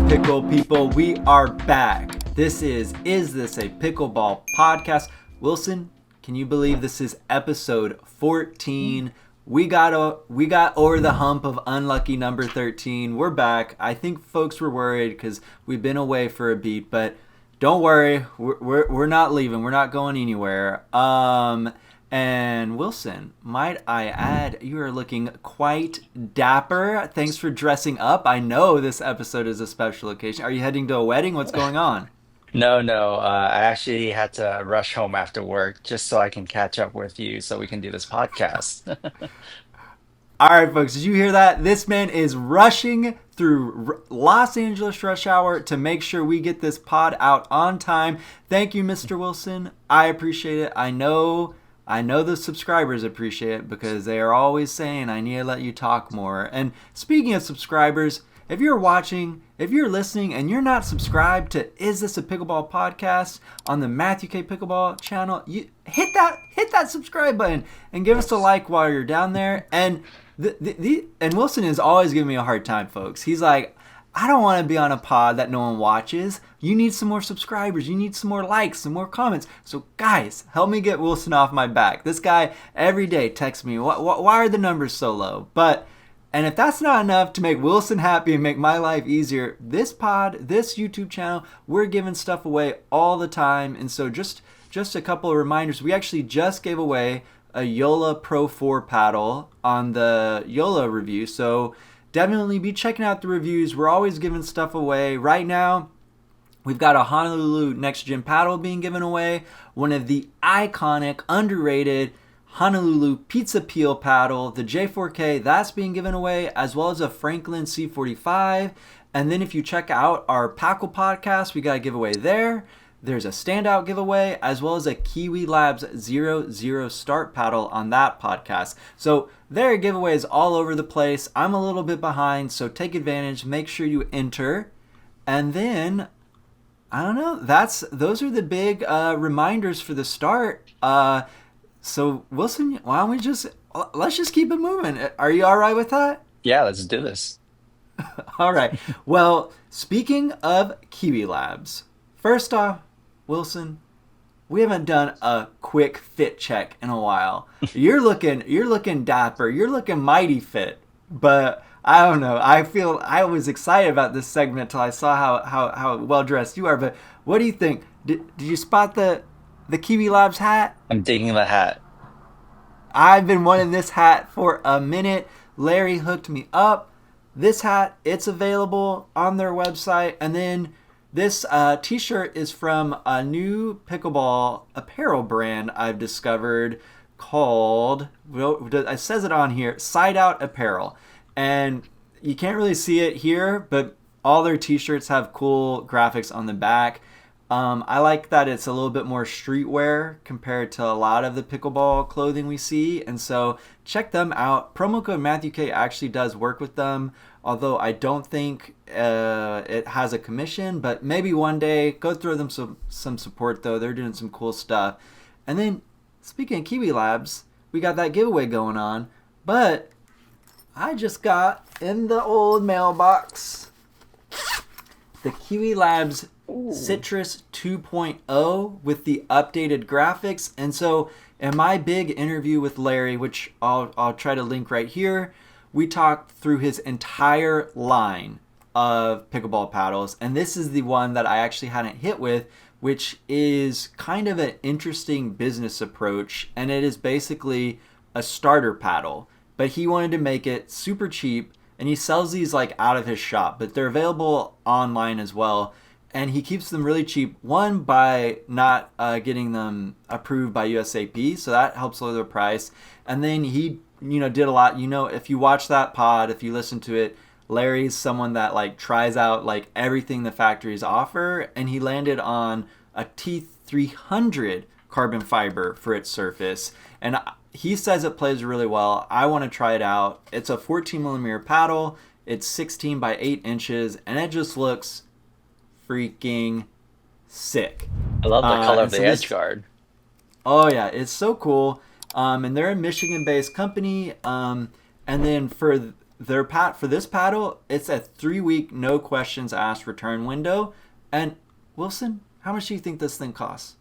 Pickle people, we are back. This is This a Pickleball podcast? Wilson, can you believe this is episode 14? We got over the hump of unlucky number 13. We're back. I think folks were worried because we've been away for a beat, but don't worry, we're not leaving. We're not going anywhere. And Wilson, might I add, you are looking quite dapper. Thanks for dressing up. I know this episode is a special occasion. Are you heading to a wedding? What's going on? No, no. I actually had to rush home after work just so I can catch up with you so we can do this podcast. All right, folks, did you hear that? This man is rushing through Los Angeles rush hour to make sure we get this pod out on time. Thank you, Mr. Wilson. I appreciate it. I know the subscribers appreciate it because they are always saying, I need to let you talk more. And speaking of subscribers, if you're watching, if you're listening, and you're not subscribed to Is This a Pickleball podcast on the Matthew K. Pickleball channel, you hit that subscribe button and give us a like while you're down there. And and Wilson is always giving me a hard time, folks. He's like, I don't want to be on a pod that no one watches. You need some more subscribers. You need some more likes, some more comments. So guys, help me get Wilson off my back. This guy every day texts me, why are the numbers so low? And if that's not enough to make Wilson happy and make my life easier, this YouTube channel, we're giving stuff away all the time. And so just a couple of reminders. We actually just gave away a Yola Pro 4 paddle on the Yola review. So definitely be checking out the reviews. We're always giving stuff away. Right now, we've got a Honolulu Next Gen paddle being given away. One of the iconic, underrated Honolulu Pizza Peel paddle, the J4K, that's being given away, as well as a Franklin C45. And then if you check out our Pakle podcast, we got a giveaway there. There's a standout giveaway, as well as a KiwiLabs 00 start paddle on that podcast. So there are giveaways all over the place. I'm a little bit behind, so take advantage. Make sure you enter. And then, I don't know, those are the big reminders for the start. So Wilson, let's just keep it moving. Are you all right with that? Yeah, let's do this. All right. Well, speaking of KiwiLabs, first off, Wilson, we haven't done a quick fit check in a while. You're looking dapper. You're looking mighty fit. But I don't know. I was excited about this segment till I saw how well dressed you are. But what do you think? Did you spot the KiwiLabs hat? I'm digging the hat. I've been wanting this hat for a minute. Larry hooked me up. This hat, it's available on their website. And then this t-shirt is from a new pickleball apparel brand I've discovered called, well, it says it on here, SideOutApparel. And you can't really see it here, but all their t-shirts have cool graphics on the back. I like that it's a little bit more streetwear compared to a lot of the pickleball clothing we see. And so check them out. Promo code Matthew K actually does work with them, although I don't think it has a commission. But maybe one day, go throw them some support, though. They're doing some cool stuff. And then, speaking of KiwiLabs, we got that giveaway going on. But I just got in the old mailbox the KiwiLabs Citrus 2.0 with the updated graphics. And so in my big interview with Larry, which I'll try to link right here, we talked through his entire line of pickleball paddles. And this is the one that I actually hadn't hit with, which is kind of an interesting business approach. And it is basically a starter paddle. But he wanted to make it super cheap. And he sells these like out of his shop, but they're available online as well. And he keeps them really cheap, one, by not getting them approved by USAP, so that helps lower the price. And then he, did a lot. If you watch that pod, if you listen to it, Larry's someone that like tries out like everything the factories offer, and he landed on a T300 carbon fiber for its surface. And he says it plays really well. I want to try it out. It's a 14 millimeter paddle. It's 16 by 8 inches, and it just looks freaking sick. I love the color of the edge guard. Oh yeah, it's so cool. And they're a Michigan-based company. And then for their for this paddle, it's a 3-week no questions asked return window. And Wilson, how much do you think this thing costs?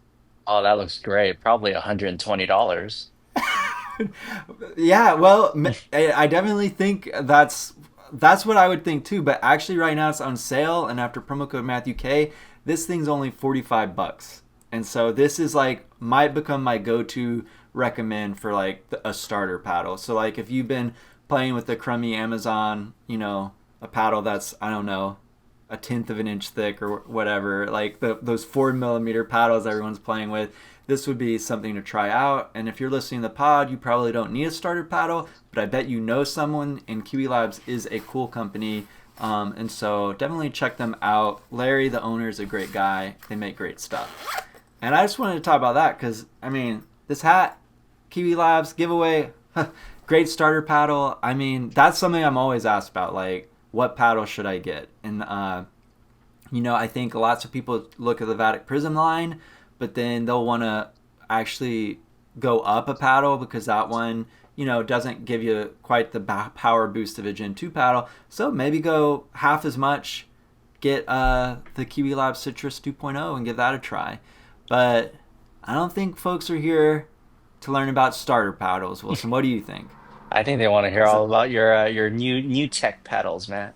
Oh, that looks great. Probably $120. Yeah, well, I definitely think that's what I would think too. But actually, right now it's on sale, and after promo code Matthew K, this thing's only $45. And so this is like might become my go-to recommend for like a starter paddle. So like if you've been playing with the crummy Amazon, a paddle that's, I don't know, a tenth of an inch thick or whatever, like those 4 millimeter paddles everyone's playing with, this would be something to try out. And if you're listening to the pod, you probably don't need a starter paddle, but I bet you know someone, and KiwiLabs is a cool company. And so definitely check them out. Larry, the owner, is a great guy. They make great stuff. And I just wanted to talk about that because, I mean, this hat, KiwiLabs giveaway, great starter paddle. I mean, that's something I'm always asked about, like, what paddle should I get? And, I think lots of people look at the Vatic Prism line, but then they'll want to actually go up a paddle because that one, doesn't give you quite the power boost of a Gen 2 paddle. So maybe go half as much, get the KiwiLabs Citrus 2.0 and give that a try. But I don't think folks are here to learn about starter paddles. Wilson, what do you think? I think they want to hear all about your new tech paddles, Matt.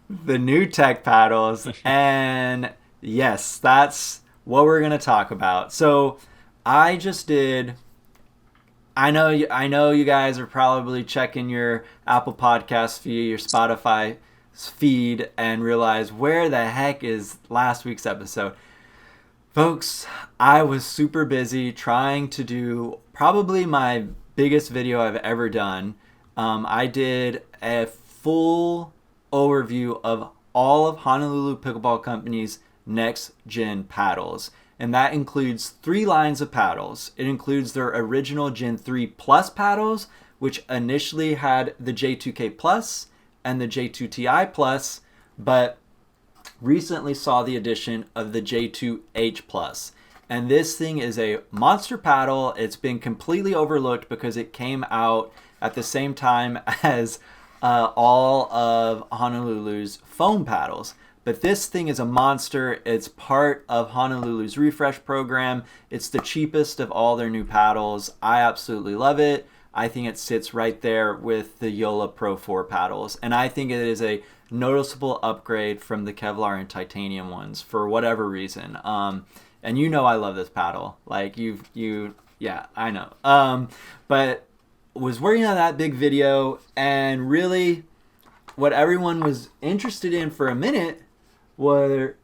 The new tech paddles, and yes, that's what we're gonna talk about. So I just did. I know you guys are probably checking your Apple Podcast feed, your Spotify feed, and realize where the heck is last week's episode. Folks, I was super busy trying to do probably my biggest video I've ever done. I did a full overview of all of Honolulu Pickleball Company's next gen paddles. And that includes 3 lines of paddles. It includes their original Gen 3 Plus paddles, which initially had the J2K Plus and the J2TI Plus, but recently saw the addition of the J2H Plus. And this thing is a monster paddle. It's been completely overlooked because it came out at the same time as all of Honolulu's foam paddles. But this thing is a monster. It's part of Honolulu's refresh program. It's the cheapest of all their new paddles. I absolutely love it. I think it sits right there with the Yola Pro 4 paddles. And I think it is a noticeable upgrade from the Kevlar and titanium ones for whatever reason. And I love this paddle. Like yeah, I know. But was working on that big video, and really what everyone was interested in for a minute were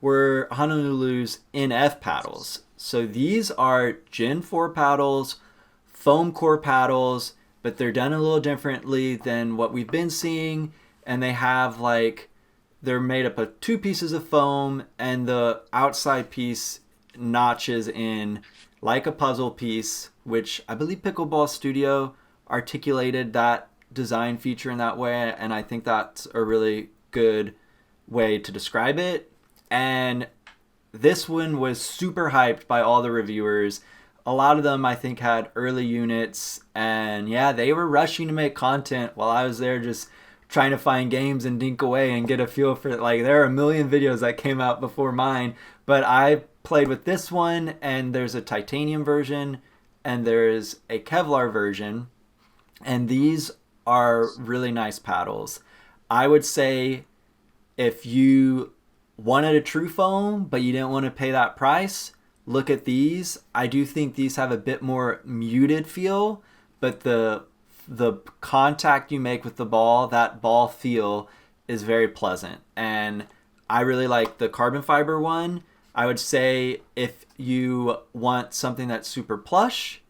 Honolulu's NF paddles. So these are Gen 4 paddles, foam core paddles, but they're done a little differently than what we've been seeing. And they have they're made up of 2 pieces of foam, and the outside piece notches in like a puzzle piece, which I believe Pickleball Studio articulated that design feature in that way. And I think that's a really good way to describe it. And this one was super hyped by all the reviewers. A lot of them I think had early units, and yeah, they were rushing to make content while I was there just trying to find games and dink away and get a feel for it. Like, there are a million videos that came out before mine, but I played with this one, and there's a titanium version and there's a Kevlar version, and these are really nice paddles. I would say if you wanted a TruFoam but you didn't want to pay that price, look at these. I do think these have a bit more muted feel, but the contact you make with the ball, that ball feel, is very pleasant. And I really like the carbon fiber one. I would say if you want something that's super plush,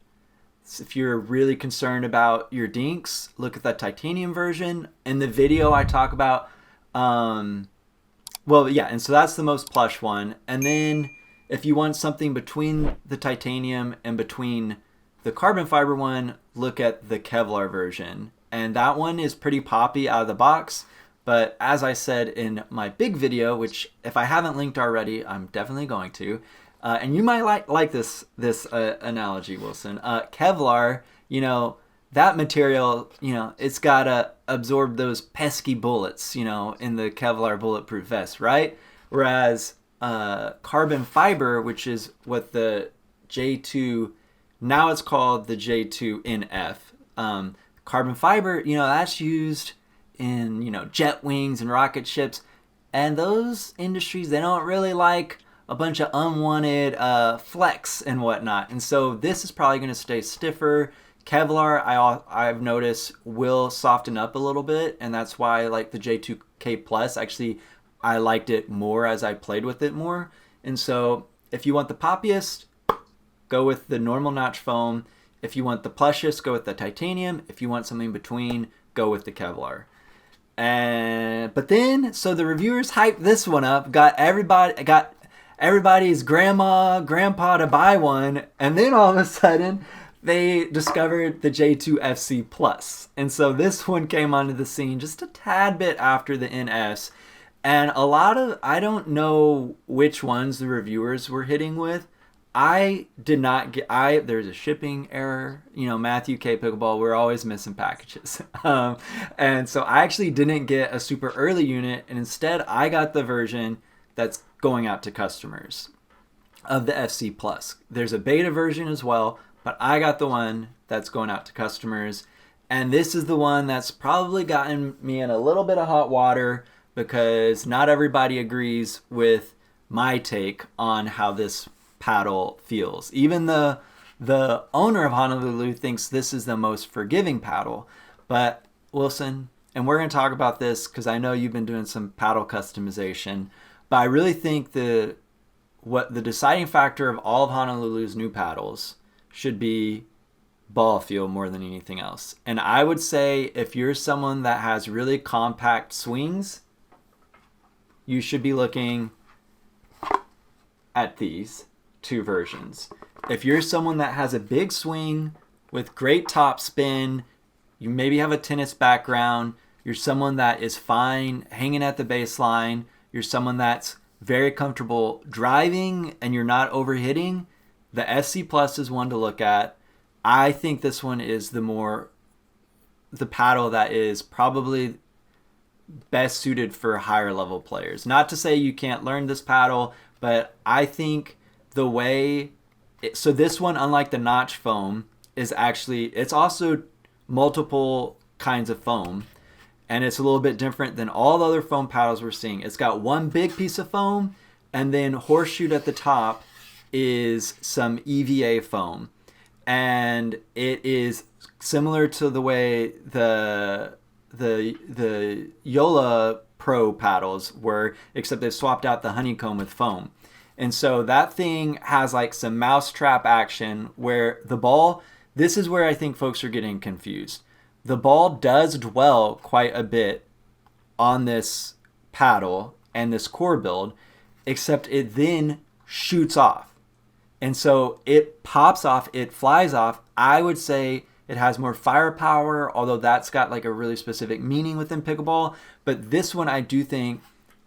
if you're really concerned about your dinks, look at the titanium version. In the video I talk about, and so that's the most plush one. And then if you want something between the titanium and between the carbon fiber one, look at the Kevlar version. And that one is pretty poppy out of the box. But as I said in my big video, which if I haven't linked already, I'm definitely going to. And you might like this analogy, Wilson. Kevlar, that material, it's got to absorb those pesky bullets, in the Kevlar bulletproof vest, right? Whereas carbon fiber, which is what the J2, now it's called the J2NF. Carbon fiber, that's used in, jet wings and rocket ships. And those industries, they don't really like a bunch of unwanted flex and whatnot. And so this is probably going to stay stiffer. Kevlar, I've noticed, will soften up a little bit. And that's why I like the J2K Plus. Actually, I liked it more as I played with it more. And so if you want the poppiest, go with the normal notch foam. If you want the plushiest, go with the titanium. If you want something in between, go with the Kevlar. But then, so the reviewers hyped this one up, got everybody's grandpa to buy one, and then all of a sudden, they discovered the J2FC Plus. And so this one came onto the scene just a tad bit after the NS. And I don't know which ones the reviewers were hitting with. I did not get, there's a shipping error, Matthew K. Pickleball, we're always missing packages. And so I actually didn't get a super early unit, and instead I got the version that's going out to customers of the FC Plus. There's a beta version as well, but I got the one that's going out to customers. And this is the one that's probably gotten me in a little bit of hot water because not everybody agrees with my take on how this paddle feels. Even the owner of Honolulu thinks this is the most forgiving paddle. But Wilson, and we're going to talk about this because I know you've been doing some paddle customization, but I really think the deciding factor of all of Honolulu's new paddles should be ball feel more than anything else. And I would say if you're someone that has really compact swings, you should be looking at these two versions. If you're someone that has a big swing with great top spin, you maybe have a tennis background, you're someone that is fine hanging at the baseline, you're someone that's very comfortable driving and you're not overhitting, the SC Plus is one to look at. I think this one is the paddle that is probably best suited for higher level players. Not to say you can't learn this paddle, but I think so this one, unlike the notch foam, it's also multiple kinds of foam, and it's a little bit different than all the other foam paddles we're seeing. It's got one big piece of foam, and then horseshoed at the top is some EVA foam, and it is similar to the way the Yola Pro paddles were, except they've swapped out the honeycomb with foam. And so that thing has like some mousetrap action where the ball, this is where I think folks are getting confused. The ball does dwell quite a bit on this paddle and this core build, except it then shoots off. And so it pops off, it flies off. I would say it has more firepower, although that's got like a really specific meaning within pickleball. But this one I do think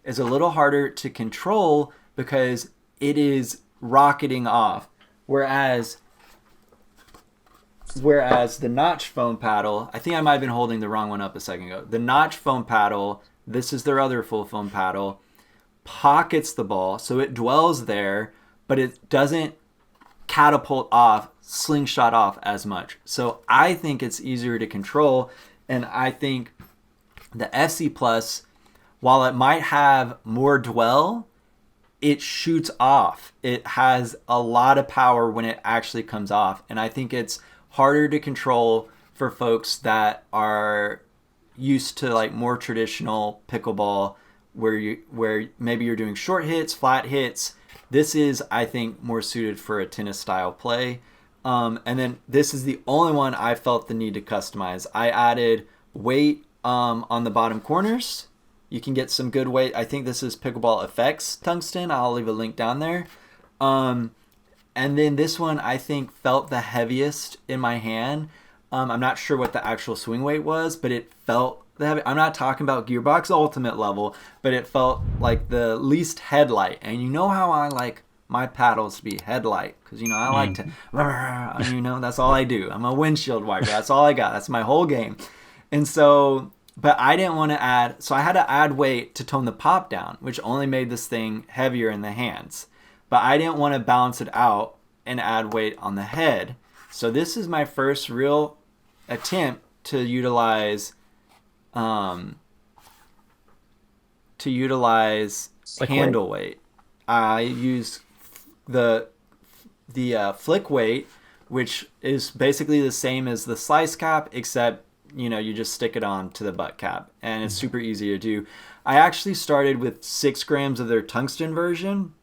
is a little harder to control because it is rocketing off. Whereas the notch foam paddle, I think I might have been holding the wrong one up a second ago. The notch foam paddle, this is their other full foam paddle, pockets the ball, so it dwells there, but it doesn't catapult off, slingshot off as much. So I think it's easier to control, and I think the FC Plus, while it might have more dwell, it shoots off. It has a lot of power when it actually comes off, and I think it's harder to control for folks that are used to like more traditional pickleball where maybe you're doing short hits, flat hits. This is, I think, more suited for a tennis style play. And then this is the only one I felt the need to customize. I added weight on the bottom corners. You can get some good weight. I think this is Pickleball Effects Tungsten. I'll leave a link down there. And then this one I think felt the heaviest in my hand. I'm not sure what the actual swing weight was, but it felt the heavy. I'm not talking about Gearbox Ultimate level, but it felt like the least headlight. And you know how I like my paddles to be headlight because I like to, that's all I do. I'm a windshield wiper. That's all I got. That's my whole game. And so, but I didn't want to add, so I had to add weight to tone the pop down, which only made this thing heavier in the hands. But I didn't want to balance it out and add weight on the head. So this is my first real attempt to utilize handle weight. I use the flick weight, which is basically the same as the slice cap, except you just stick it on to the butt cap, and it's super easy to do. I actually started with 6 grams of their tungsten version,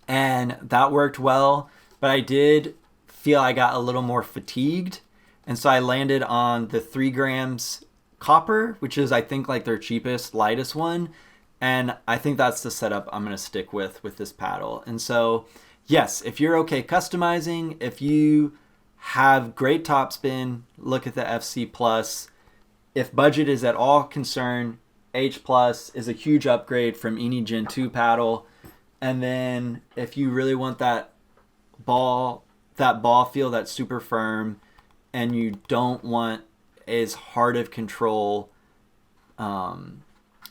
and that worked well, but I did feel I got a little more fatigued, and so I landed on the 3 grams copper, which is I think like their cheapest, lightest one, and I think that's the setup I'm going to stick with this paddle. And so yes, if you're okay customizing, if you have great topspin, look at the FC Plus. If budget is at all concerned, H Plus is a huge upgrade from any Gen 2 paddle. And then if you really want that ball feel that's super firm, and you don't want as hard of control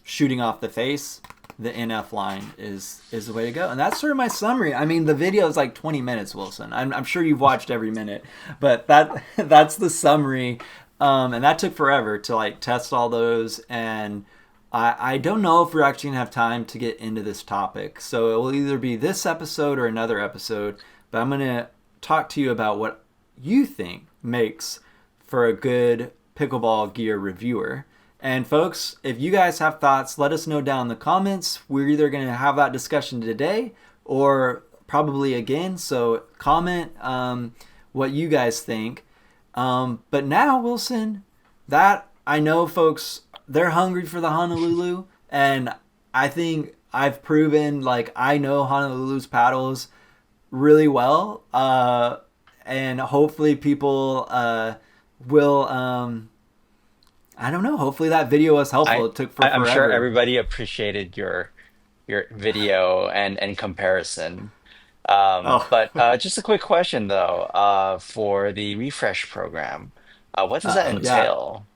shooting off the face, the NF line is the way to go. And that's sort of my summary. I mean, the video is like 20 minutes, Wilson. I'm sure you've watched every minute, but that's the summary. And that took forever to like test all those. And I don't know if we're actually gonna have time to get into this topic. So it will either be this episode or another episode, but I'm gonna talk to you about what you think makes for a good pickleball gear reviewer. And folks, if you guys have thoughts, let us know down in the comments. We're either going to have that discussion today or probably again. So comment what you guys think. But now, Wilson, that I know folks, they're hungry for the Honolulu. And I think I've proven like I know Honolulu's paddles really well. And hopefully people will... I don't know. Hopefully that video was helpful. It took forever. I'm sure everybody appreciated your video and comparison. But just a quick question though, for the refresh program, what does that entail?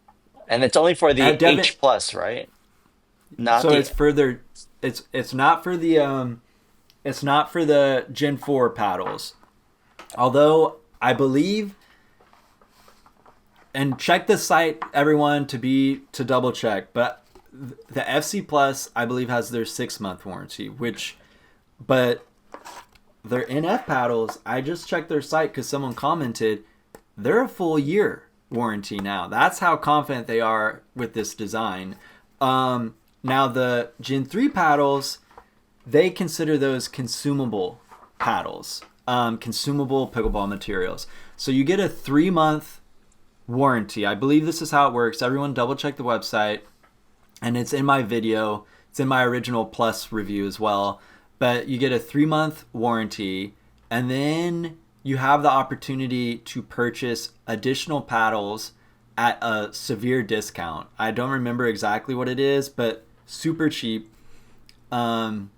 Yeah. And it's only for the H plus, right? It's further. It's not for the Gen 4 paddles. Although I believe. And check the site, everyone, to double check. But the FC Plus, I believe, has their 6-month warranty. But their NF paddles, I just checked their site because someone commented, they're a full year warranty now. That's how confident they are with this design. Now the Gen 3 paddles, they consider those consumable paddles, consumable pickleball materials. So you get a 3-month warranty. I believe this is how it works. Everyone double check the website, and it's in my video. It's in my original Plus review as well. But you get a 3-month warranty, and then you have the opportunity to purchase additional paddles at a severe discount. I don't remember exactly what it is, but super cheap. And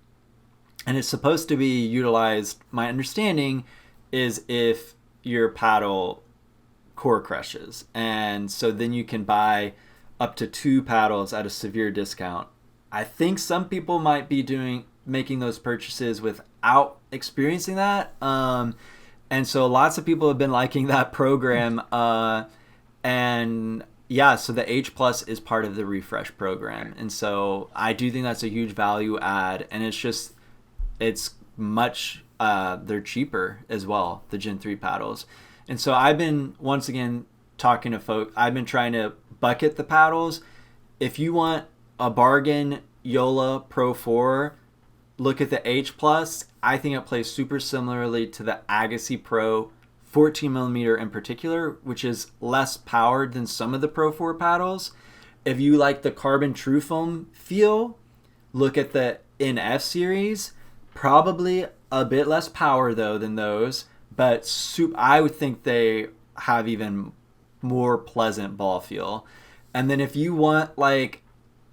it's supposed to be utilized, my understanding is if your paddle core crushes, and so then you can buy up to 2 paddles at a severe discount. I think some people might be making those purchases without experiencing that, and so lots of people have been liking that program, and yeah, so the H Plus is part of the refresh program, and so I do think that's a huge value add, and it's much they're cheaper as well, the Gen 3 paddles. And so I've been, once again, talking to folks. I've been trying to bucket the paddles. If you want a bargain Yola Pro 4, look at the H Plus. I think it plays super similarly to the Agassi Pro 14mm in particular, which is less powered than some of the Pro 4 paddles. If you like the carbon TruFoam feel, look at the NF series. Probably a bit less power, though, than those. But I would think they have even more pleasant ball feel. And then if you want like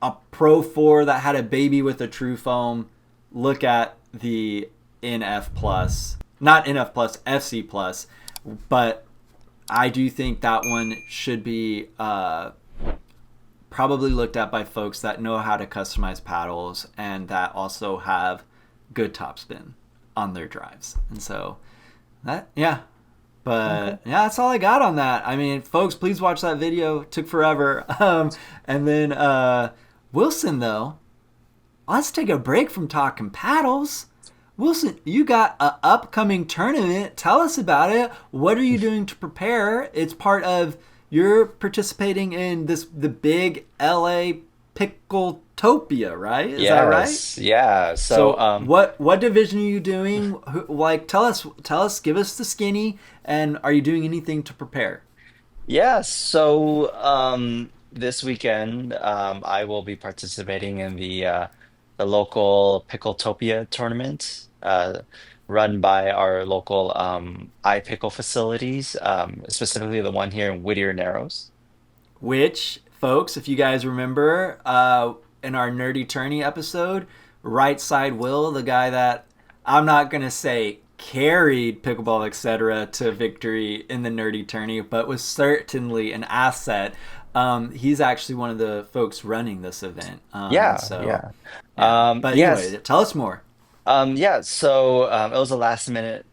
a Pro 4 that had a baby with a TruFoam, look at the NF plus, not NF plus, FC plus, but I do think that one should be probably looked at by folks that know how to customize paddles and that also have good topspin on their drives. And so that, yeah. But yeah, that's all I got on that. I mean, folks, please watch that video. It took forever. And then Wilson, though, let's take a break from talking paddles. Wilson, you got an upcoming tournament. Tell us about it. What are you doing to prepare? It's part of you're participating in the big LA PickleTopia, right? Is that right? Yeah. So what division are you doing? Like, tell us, give us the skinny, and are you doing anything to prepare? Yeah, so this weekend I will be participating in the local PickleTopia tournament run by our local iPickle facilities, specifically the one here in Whittier Narrows. Which, folks, if you guys remember, in our Nerdy Tourney episode, Right Side Will, the guy that I'm not gonna say carried Pickleball etc. to victory in the Nerdy Tourney, but was certainly an asset. He's actually one of the folks running this event. Yeah, So yeah. yeah. But Yes. anyway, tell us more. Yeah, so it was a last minute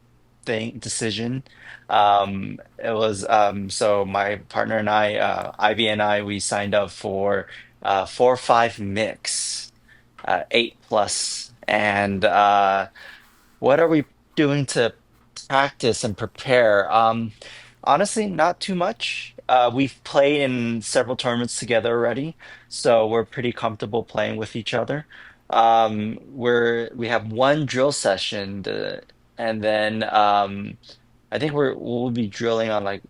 decision. It was so my partner and I, Ivy and I, we signed up for 4-5 mix, 8 plus, and what are we doing to practice and prepare? Honestly, not too much. We've played in several tournaments together already, so we're pretty comfortable playing with each other. We have one drill session, and then I think we'll be drilling on like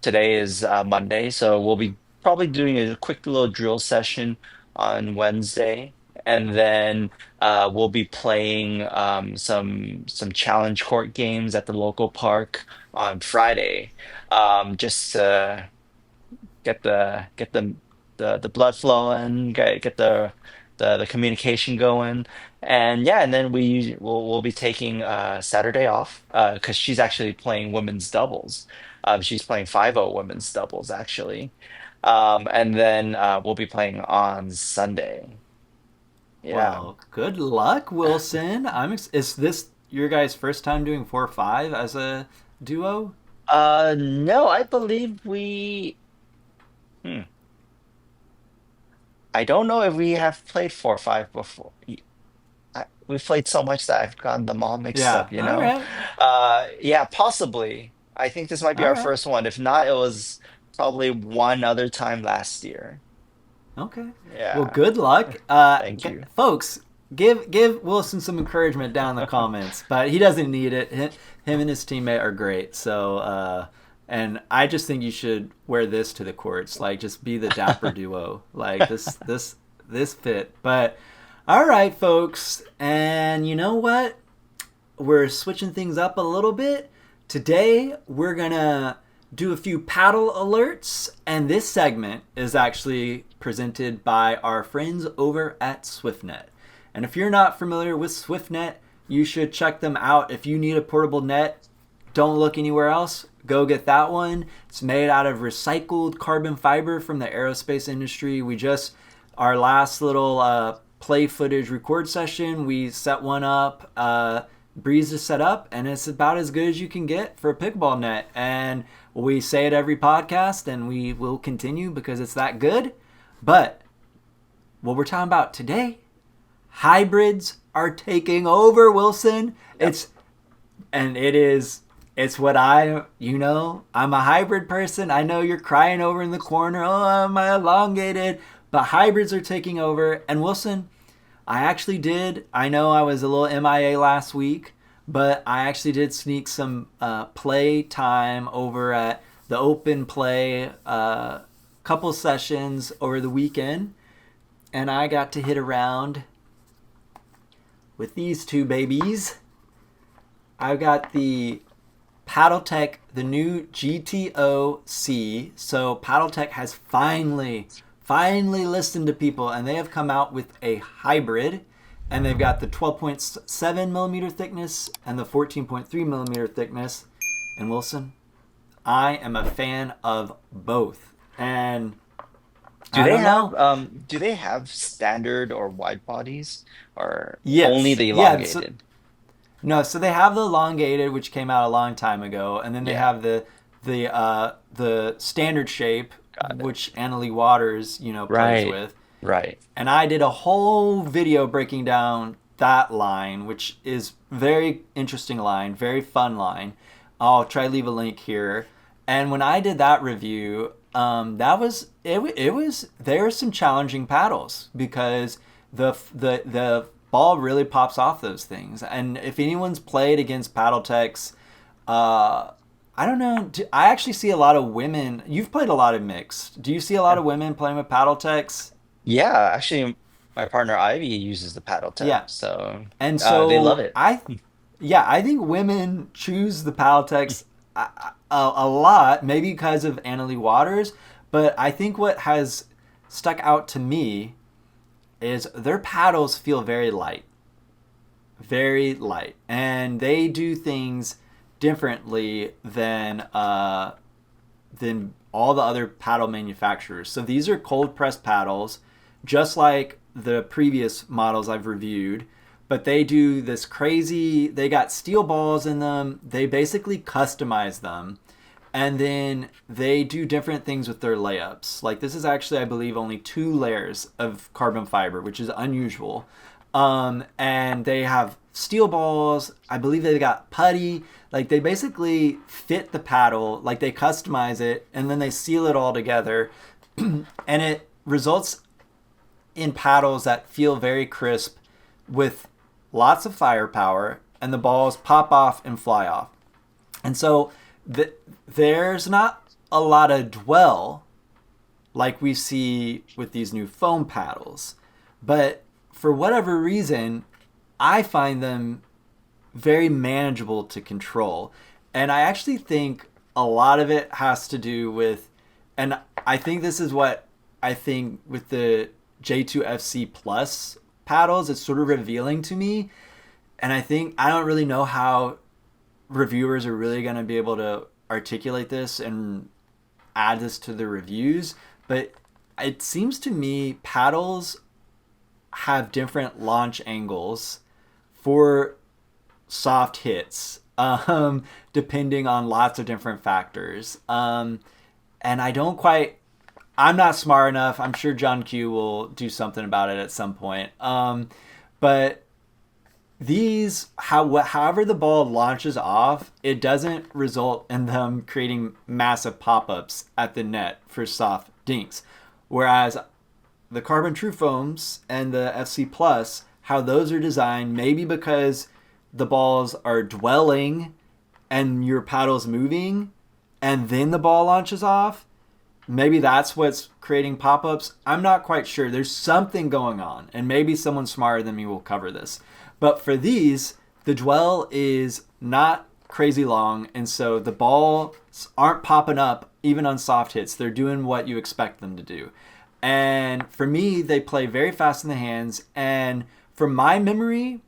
today is Monday, so we'll be probably doing a quick little drill session on Wednesday, and then we'll be playing some challenge court games at the local park on Friday, just to get the blood flowing, get the communication going, and yeah, and then we'll be taking Saturday off because she's actually playing women's doubles. She's playing 5-0 women's doubles actually, and then we'll be playing on Sunday. Yeah. Well, good luck, Wilson. Is this your guys' first time doing 4-5 as a duo? No, I believe we. Hmm. I don't know if we have played 4-5 before. We've played so much that I've gotten them all mixed Yeah. up, you All know? right. Yeah, possibly. I think this might be All our right. first one. If not, it was probably one other time last year. Okay. Well, Yeah, good luck, thank you. folks. Give Wilson some encouragement down in the comments, but he doesn't need it. Him and his teammate are great. So, and I just think you should wear this to the courts. Like, just be the dapper duo. Like this fit. But all right, folks, and you know what? We're switching things up a little bit. Today, we're going to do a few paddle alerts, and this segment is actually presented by our friends over at SwiftNet. And if you're not familiar with SwiftNet, you should check them out. If you need a portable net, don't look anywhere else. Go get that one. It's made out of recycled carbon fiber from the aerospace industry. Our last little play footage record session, we set one up. Breeze is set up, and it's about as good as you can get for a pickleball net. And we say it every podcast, and we will continue because it's that good. But what we're talking about today, hybrids are taking over, Wilson. Yep. It's what I'm a hybrid person. I know you're crying over in the corner. Oh, am I elongated? But hybrids are taking over. And Wilson, I know I was a little MIA last week, but I actually did sneak some play time over at the open play couple sessions over the weekend. And I got to hit around with these two babies. I've got the PaddleTek, the new GTO-C. So PaddleTek has finally listened to people, and they have come out with a hybrid. and they've got the 12.7 millimeter thickness and the 14.3 millimeter thickness. And Wilson, I am a fan of both. And Do I they don't have know. do they have standard or wide bodies or only Yes, the yeah. So, elongated? no, so they have the elongated, which came out a long time ago, and then they Yeah, have the standard shape, got it. which Annalie Waters plays Right, with. right. And I did a whole video breaking down that line, which is very interesting line, very fun line. I'll try to leave a link here. And when I did that review, that was it. It was there were some challenging paddles because the ball really pops off those things. And if anyone's played against PaddleTechs, I don't know. I actually see a lot of women. You've played a lot of mixed. Do you see a lot Yeah. of women playing with PaddleTechs? Yeah, actually, my partner Ivy uses the PaddleTek, Yeah. so And they love so it. I think women choose the PaddleTechs a lot, maybe because of Annalie Waters. But I think what has stuck out to me is their paddles feel very light, and they do things differently than all the other paddle manufacturers. So these are cold press paddles, just like the previous models I've reviewed, but they do this crazy, they got steel balls in them. They basically customize them. And then they do different things with their layups. Like this is actually, I believe, only 2 layers of carbon fiber, which is unusual. And they have steel balls. I believe they got putty. Like they basically fit the paddle, like they customize it, and then they seal it all together, and it results in paddles that feel very crisp, with lots of firepower, and the balls pop off and fly off. And so there's not a lot of dwell like we see with these new foam paddles, but for whatever reason, I find them very manageable to control. And I actually think a lot of it has to do with, and I think this is what I think with the J2FC Plus paddles, it's sort of revealing to me. And I think I don't really know how reviewers are really going to be able to articulate this and add this to the reviews, but it seems to me paddles have different launch angles for soft hits, depending on lots of different factors. And I'm not smart enough. I'm sure John Q will do something about it at some point. But however the ball launches off, it doesn't result in them creating massive pop-ups at the net for soft dinks. Whereas the carbon TruFoams and the FC Plus, how those are designed, maybe because the balls are dwelling and your paddle's moving and then the ball launches off, maybe that's what's creating pop-ups. I'm not quite sure. There's something going on, and maybe someone smarter than me will cover this. But for these, the dwell is not crazy long, and so the balls aren't popping up even on soft hits. They're doing what you expect them to do. And for me, they play very fast in the hands. And from my memory,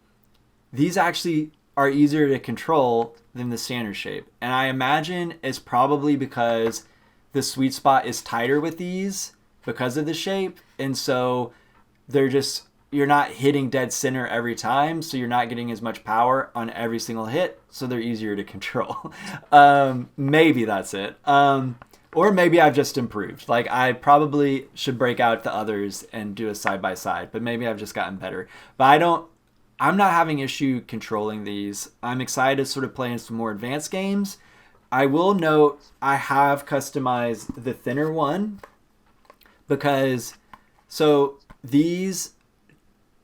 these actually are easier to control than the standard shape. And I imagine it's probably because the sweet spot is tighter with these because of the shape. And so you're not hitting dead center every time. So you're not getting as much power on every single hit. So they're easier to control. Maybe that's it. Or maybe I've just improved. Like I probably should break out the others and do a side by side, but maybe I've just gotten better. But I'm not having issue controlling these. I'm excited to sort of play in some more advanced games. I will note I have customized the thinner one because these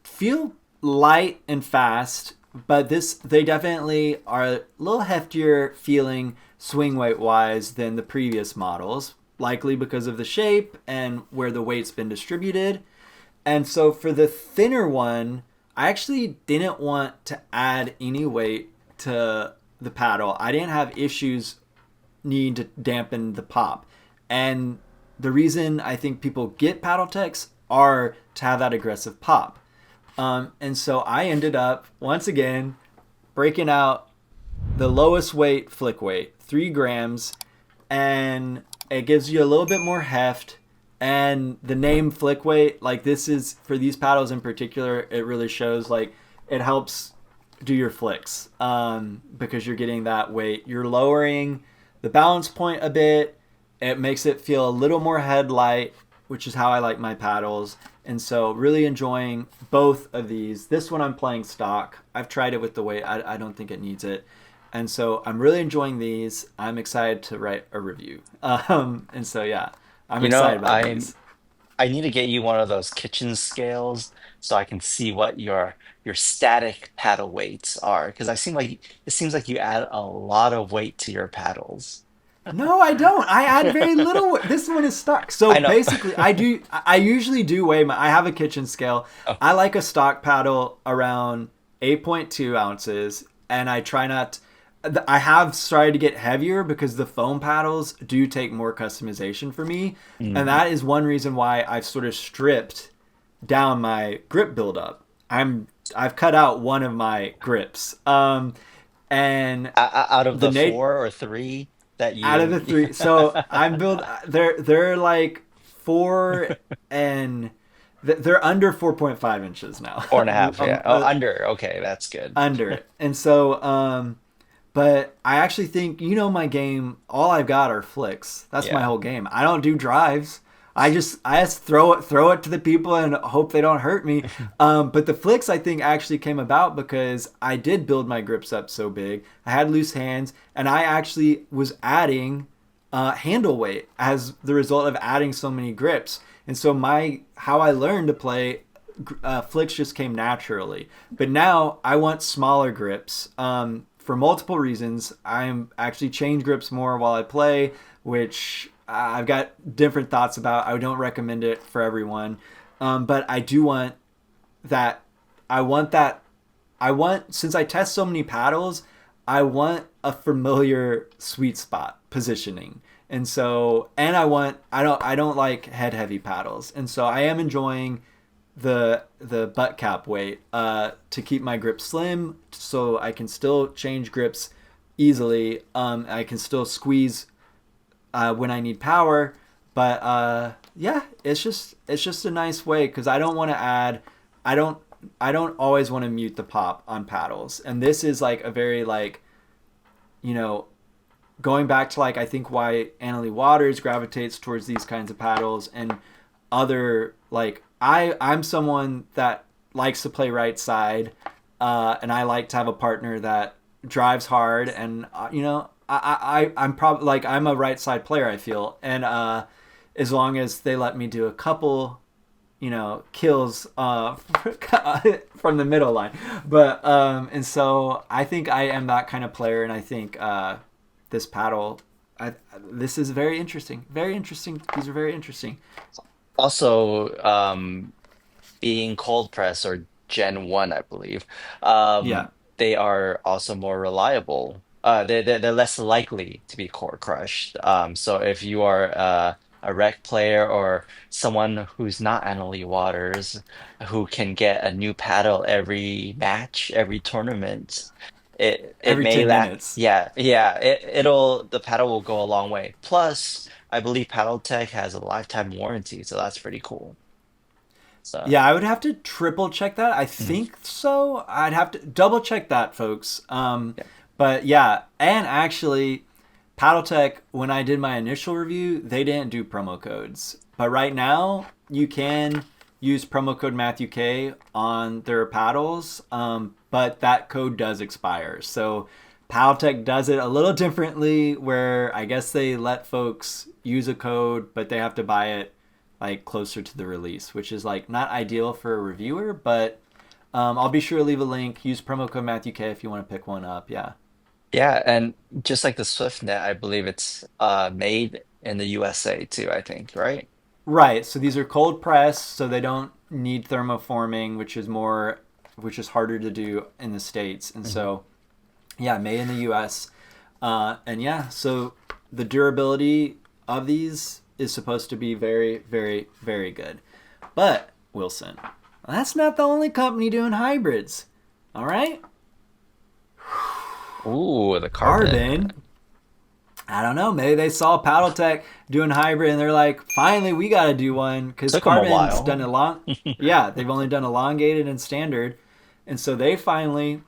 feel light and fast, but they definitely are a little heftier feeling swing weight wise than the previous models, likely because of the shape and where the weight's been distributed. And so for the thinner one, I actually didn't want to add any weight to the paddle. I didn't have issues needing to dampen the pop. And the reason I think people get PaddleTechs are to have that aggressive pop. And so I ended up, once again, breaking out the lowest weight flick weight, 3 grams, and it gives you a little bit more heft. And the name flick weight, like this is, for these paddles in particular, it really shows like it helps do your flicks because you're getting that weight. You're lowering the balance point a bit. It makes it feel a little more head light, which is how I like my paddles. And so really enjoying both of these. This one I'm playing stock. I've tried it with the weight. I don't think it needs it. And so I'm really enjoying these. I'm excited to write a review. And so, yeah, I'm You know, excited about these. I need to get you one of those kitchen scales so I can see what your static paddle weights are because it seems like you add a lot of weight to your paddles. No, I don't. I add very little. This one is stock. So I know. basically, I usually do weigh my. I have a kitchen scale. Oh, I like a stock paddle around 8.2 ounces, and I try not. I have started to get heavier because the foam paddles do take more customization for me, and mm. that is one reason why I've sort of stripped down my grip buildup. I've cut out one of my grips, and Out of the the Nate four or three that out of the you 3. So I'm build. They're like 4 and they're under 4.5 inches now. 4.5, yeah. Oh, under. Okay, that's good. Under it, and so but I actually think my game. All I've got are flicks. That's my Yeah. whole game. I don't do drives. I just throw it to the people and hope they don't hurt me. But the flicks I think actually came about because I did build my grips up so big. I had loose hands, and I actually was adding handle weight as the result of adding so many grips. And so how I learned to play flicks just came naturally. But now I want smaller grips. For multiple reasons. I'm actually change grips more while I play, which I've got different thoughts about. I don't recommend it for everyone. But I do want that. I want that. Since I test so many paddles, I want a familiar sweet spot positioning. And so, and I don't like head heavy paddles. And so I am enjoying the butt cap weight to keep my grip slim so I can still change grips easily. I can still squeeze when I need power, but yeah, it's just a nice way because I don't want to add. I don't always want to mute the pop on paddles, and this is like a very like you know going back to like I think why Annalie Waters gravitates towards these kinds of paddles and other like I'm someone that likes to play right side, and I like to have a partner that drives hard, and I'm probably like I'm a right side player I feel, and as long as they let me do a couple kills from the middle line, but and so I think I am that kind of player, and I think this paddle. This is very interesting. Very interesting. These are very interesting. Also, being cold press or Gen 1, I believe, Yeah. they are also more reliable. They're less likely to be core crushed. So if you are a rec player or someone who's not Annalie Waters, who can get a new paddle every match, every tournament, it Every may 10 lack. minutes. Yeah. The paddle will go a long way. Plus, I believe PaddleTek has a lifetime warranty, so that's pretty cool. So. Yeah, I would have to triple check that. I Mhm. think so. I'd have to double check that, folks. Yeah. But yeah, and actually, PaddleTek, when I did my initial review, they didn't do promo codes. But right now, you can use promo code MatthewK on their paddles, but that code does expire. So PaddleTek does it a little differently, where I guess they let folks use a code, but they have to buy it like closer to the release, which is like not ideal for a reviewer, but I'll be sure to leave a link. Use promo code MatthewK if you want to pick one up. Yeah. Yeah, and just like the SwiftNet, I believe it's made in the USA too, I think, right? Right. So these are cold press, so they don't need thermoforming, which is harder to do in the States. And Mhm. so, yeah, made in the US. And yeah, so the durability of these is supposed to be very, very, very good. But, Wilson, That's not the only company doing hybrids. All right? Ooh, the Carbon. carbon. I don't know. Maybe they saw PaddleTek doing hybrid and they're like, finally, we got to do one because Took them a Carbon's done while. yeah, they've only done elongated and standard. And so they finally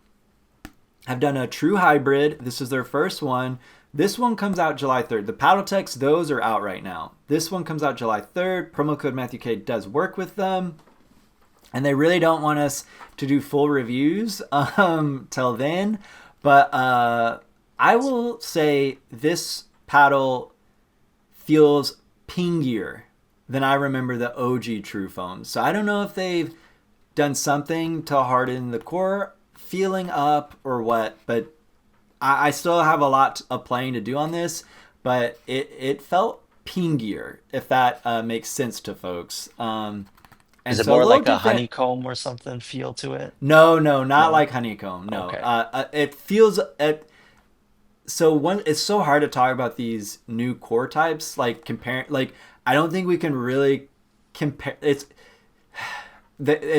have done a true hybrid. This is their first one. This one comes out July 3rd. The PaddleTeks, those are out right now. This one comes out July 3rd. Promo code Matthew K does work with them. And they really don't want us to do full reviews till then. But I will say this paddle feels pingier than I remember the OG TruFoam. So I don't know if they've done something to harden the core feeling up or what, but I still have a lot of playing to do on this, but it felt pingier, if that makes sense to folks. And Is it so a more little like a different. honeycomb or something feel to it? No, no, not No? like honeycomb. No, Okay. it feels it. So one, it's so hard to talk about these new core types. Like compare, like I don't think we can really compare. It's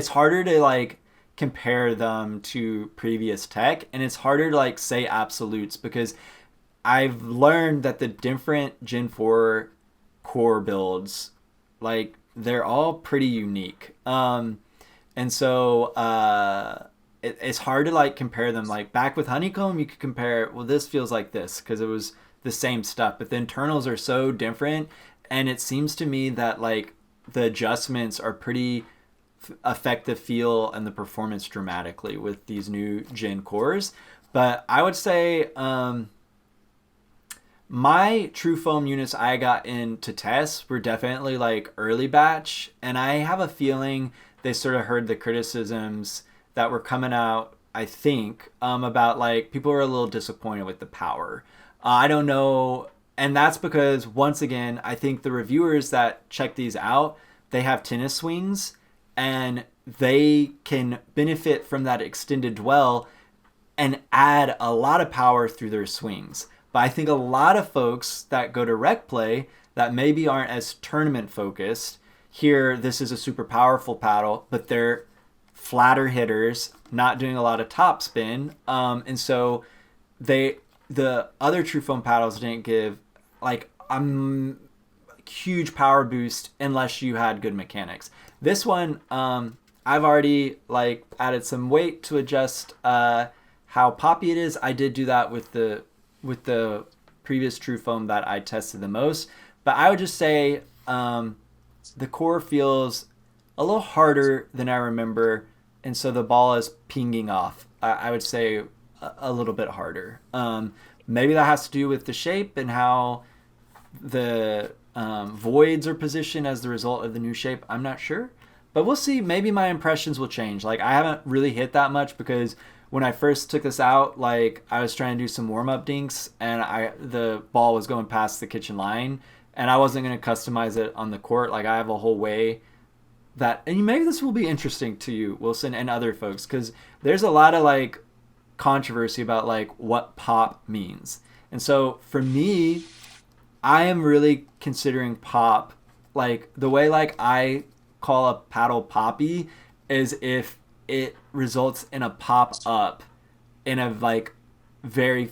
harder to like compare them to previous tech, and it's harder to like say absolutes because I've learned that the different Gen 4 core builds, like they're all pretty unique. And so it's hard to like compare them. Like back with Honeycomb, you could compare, well, this feels like this because it was the same stuff, but the internals are so different. And it seems to me that like the adjustments are pretty affect the feel and the performance dramatically with these new Gen cores. But I would say my TruFoam units I got in to test were definitely like early batch, and I have a feeling they sort of heard the criticisms that were coming out. I think about like people were a little disappointed with the power. I don't know, and that's because once again, I think the reviewers that check these out, they have tennis swings, and they can benefit from that extended dwell and add a lot of power through their swings. But I think a lot of folks that go to rec play that maybe aren't as tournament focused, here this is a super powerful paddle, but they're flatter hitters, not doing a lot of top spin. And so the other TruFoam paddles didn't give like huge power boost unless you had good mechanics. This one, I've already like added some weight to adjust how poppy it is. I did do that with the previous TruFoam that I tested the most, but I would just say the core feels a little harder than I remember, and so the ball is pinging off. I would say a little bit harder. Maybe that has to do with the shape and how the voids are positioned as the result of the new shape. I'm not sure, but we'll see. Maybe my impressions will change. Like I haven't really hit that much because when I first took this out, like I was trying to do some warm up dinks, and the ball was going past the kitchen line, and I wasn't going to customize it on the court. Like I have a whole way that, and maybe this will be interesting to you, Wilson, and other folks, because there's a lot of like controversy about like what pop means. And so for me, I am really considering pop like the way like I call a paddle poppy is if it results in a pop up in a like very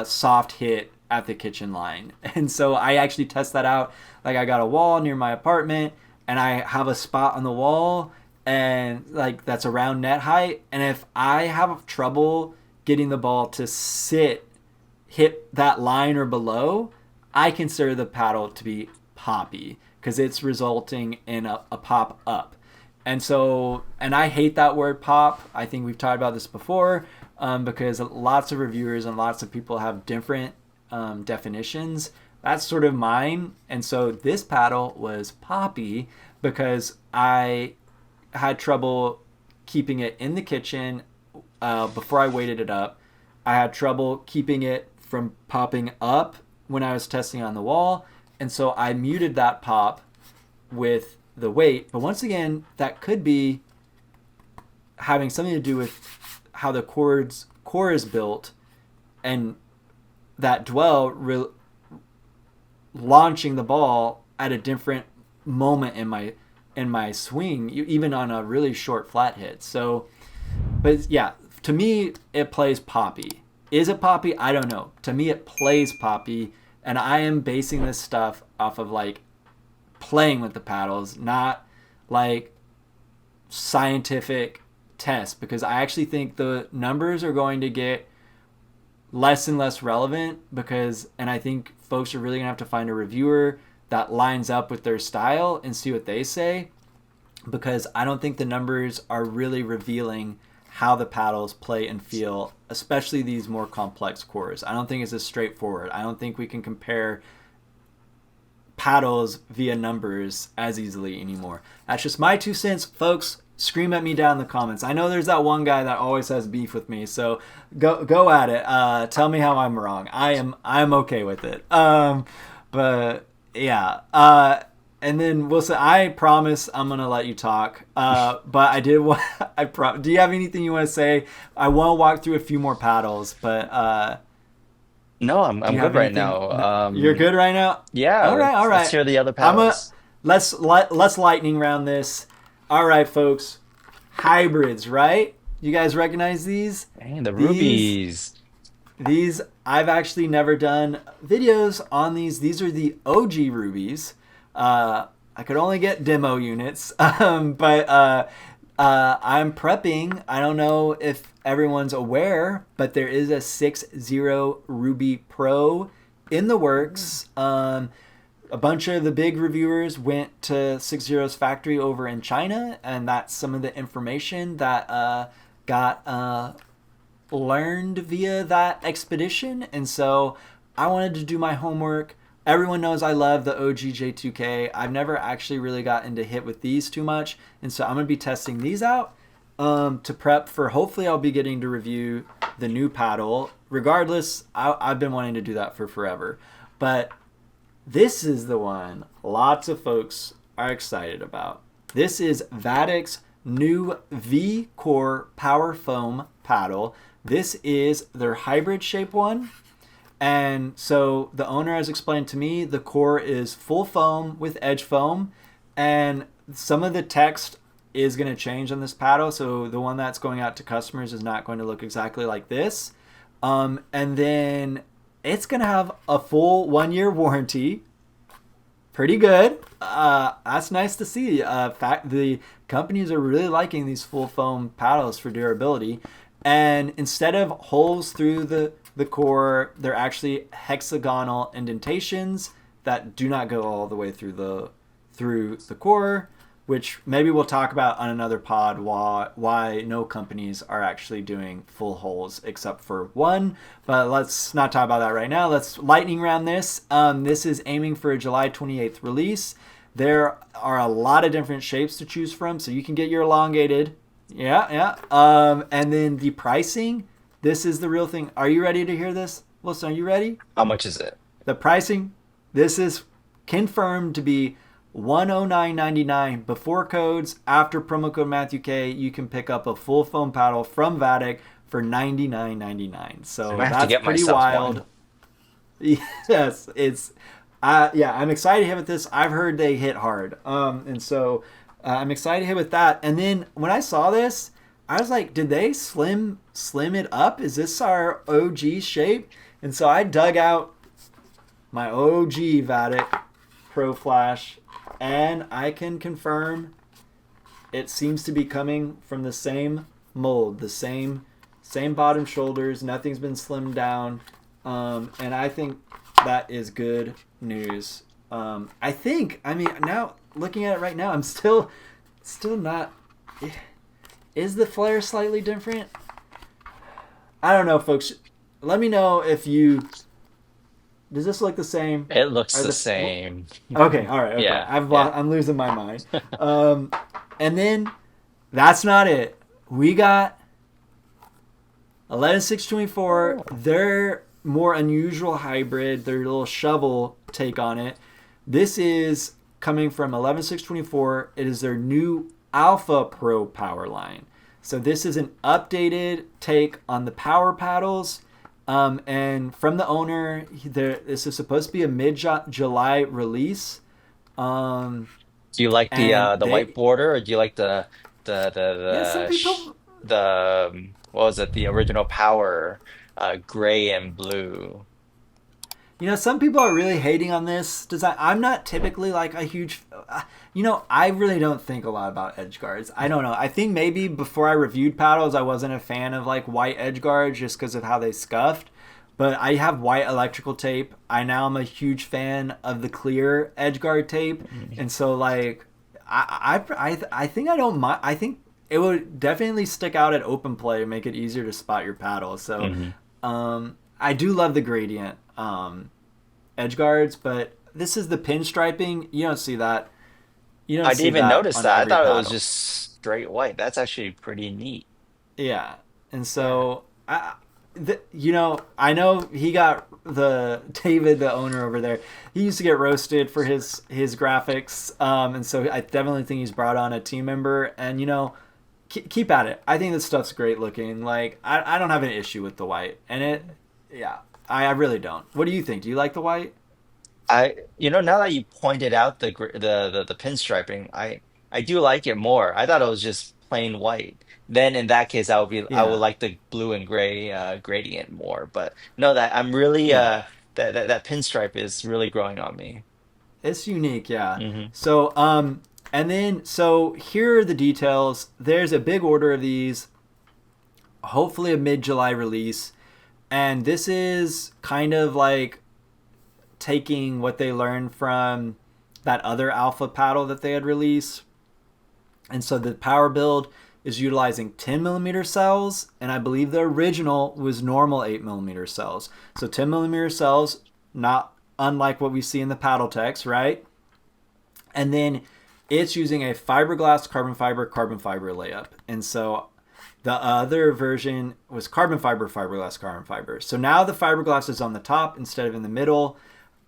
soft hit at the kitchen line. And so I actually test that out. Like I got a wall near my apartment and I have a spot on the wall and like that's around net height, and if I have trouble getting the ball to hit that line or below, I consider the paddle to be poppy because it's resulting in a pop up. And so, and I hate that word pop. I think we've talked about this before because lots of reviewers and lots of people have different definitions. That's sort of mine. And so this paddle was poppy because I had trouble keeping it in the kitchen before I weighted it up. I had trouble keeping it from popping up when I was testing on the wall. And so I muted that pop with the weight. But once again, that could be having something to do with how the core is built and that launching the ball at a different moment in my in my swing, even on a really short flat hit. So, but yeah, to me, it plays poppy. Is it poppy? I don't know. To me, it plays poppy, and I am basing this stuff off of like playing with the paddles, not like scientific tests, because I actually think the numbers are going to get less and less relevant and I think folks are really gonna have to find a reviewer that lines up with their style and see what they say, because I don't think the numbers are really revealing how the paddles play and feel, especially these more complex cores. I don't think it's as straightforward. I don't think we can compare paddles via numbers as easily anymore. That's just my 2 cents, folks. Scream at me down in the comments. I know there's that one guy that always has beef with me, so go at it. Tell me how I'm wrong. I'm okay with it. But yeah. And then Wilson, I promise I'm gonna let you talk. But I did want. Do you have anything you want to say? I want to walk through a few more paddles, but No, do I'm you good have right anything? now. No, you're good right now. Yeah, All right, all let's right. hear the other I'm a paddles. let's lightning round this. All right, folks. Hybrids, right? You guys recognize these? Dang, the These rubies. these I've actually never done videos on these. These are the OG rubies. I could only get demo units, but I'm prepping. I don't know if everyone's aware, but there is a 60Ruby Pro in the works. A bunch of the big reviewers went to SixZero's factory over in China, and that's some of the information that got learned via that expedition. And so I wanted to do my homework. Everyone knows I love the OG J2K. I've never actually really got into hit with these too much, and so I'm going to be testing these out to prep for, hopefully I'll be getting to review the new paddle. Regardless, I've been wanting to do that for forever. But this is the one lots of folks are excited about. This is Vatic's new V-Core Power Foam paddle. This is their hybrid shape one. And so the owner has explained to me the core is full foam with edge foam, and some of the text is going to change on this paddle. So the one that's going out to customers is not going to look exactly like this. And then it's going to have a full 1-year warranty. Pretty good. That's nice to see. The companies are really liking these full foam paddles for durability. And instead of holes through the core, they're actually hexagonal indentations that do not go all the way through the core, which maybe we'll talk about on another pod why no companies are actually doing full holes except for one. But let's not talk about that right now. Let's lightning round this. This is aiming for a July 28th release. There are a lot of different shapes to choose from, so you can get your elongated. Yeah. And then the pricing, this is the real thing. Are you ready to hear this? Wilson, are you ready? How much is it? The pricing, this is confirmed to be $109.99 before codes. After promo code Matthew K, you can pick up a full foam paddle from Vatic for $99.99. So I have to that's get pretty myself wild. one. Yes, it's I'm excited to hit with this. I've heard they hit hard. And so I'm excited to hit with that. And then when I saw this, I was like, did they slim it up? Is this our OG shape? And so I dug out my OG Vatic Pro Flash, and I can confirm it seems to be coming from the same mold, the same bottom shoulders. Nothing's been slimmed down, and I think that is good news. Now looking at it right now, I'm still not. Is the flare slightly different? I don't know, folks. Let me know if you. Does this look the same? It looks the same. Okay, all right, okay. Yeah, yeah. I'm losing my mind. And then that's not it. We got 11624. Their more unusual hybrid, their little shovel take on it. This is coming from 11624. It is their new AlphaProPower line. So this is an updated take on the power paddles. And from the owner, this is supposed to be a mid-July release. Do you like and the white they border, or do you like yeah, some people what was it, the original Power, gray and blue? some people are really hating on this design. I'm not typically like a huge, I really don't think a lot about edge guards. I don't know. I think maybe before I reviewed paddles, I wasn't a fan of like white edge guards just because of how they scuffed. But I have white electrical tape. I now am a huge fan of the clear edge guard tape, Mhm. and so like, I think I don't mind. I think it would definitely stick out at open play, make it easier to spot your paddle. So, Mhm. I do love the gradient. Edge guards, but this is the pinstriping. You don't see that. You don't I didn't see even that notice on that. I every thought it was paddle. just straight white. That's actually pretty neat. Yeah, and Yeah. so I know he got the David, the owner over there. He used to get roasted for his graphics, and so I definitely think he's brought on a team member. And keep at it. I think this stuff's great looking. Like I don't have an issue with the white, and yeah, I really don't. What do you think? Do you like the white? Now that you pointed out the pinstriping, I do like it more. I thought it was just plain white. Then in that case, I would Yeah, like the blue and gray gradient more. But no, that I'm really yeah. that pinstripe is really growing on me. It's unique, yeah. Hmm. So, and then so here are the details. There's a big order of these, hopefully a mid-July release, and this is kind of like taking what they learned from that other alpha paddle that they had released. And so the power build is utilizing 10 millimeter cells, and I believe the original was normal 8 millimeter cells. So 10 millimeter cells, not unlike what we see in the PaddleTeks, right? And then it's using a fiberglass carbon fiber layup. And so the other version was carbon fiber, fiberglass, carbon fiber. So now the fiberglass is on the top instead of in the middle.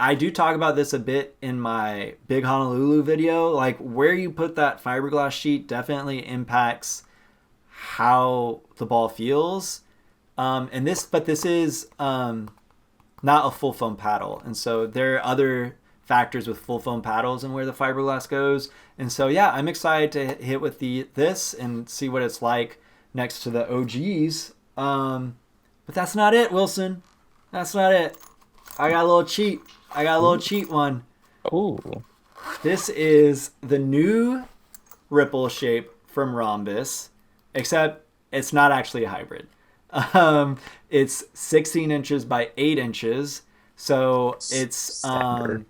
I do talk about this a bit in my Big Honolulu video. Like where you put that fiberglass sheet definitely impacts how the ball feels. But this is not a full foam paddle, and so there are other factors with full foam paddles and where the fiberglass goes. And so yeah, I'm excited to hit with this and see what it's like next to the OGs. But that's not it, Wilson. That's not it. I got a little cheat. I got a little cheat one. Ooh. This is the new ripple shape from Ronbus, except it's not actually a hybrid. It's 16 inches by 8 inches, so Standard.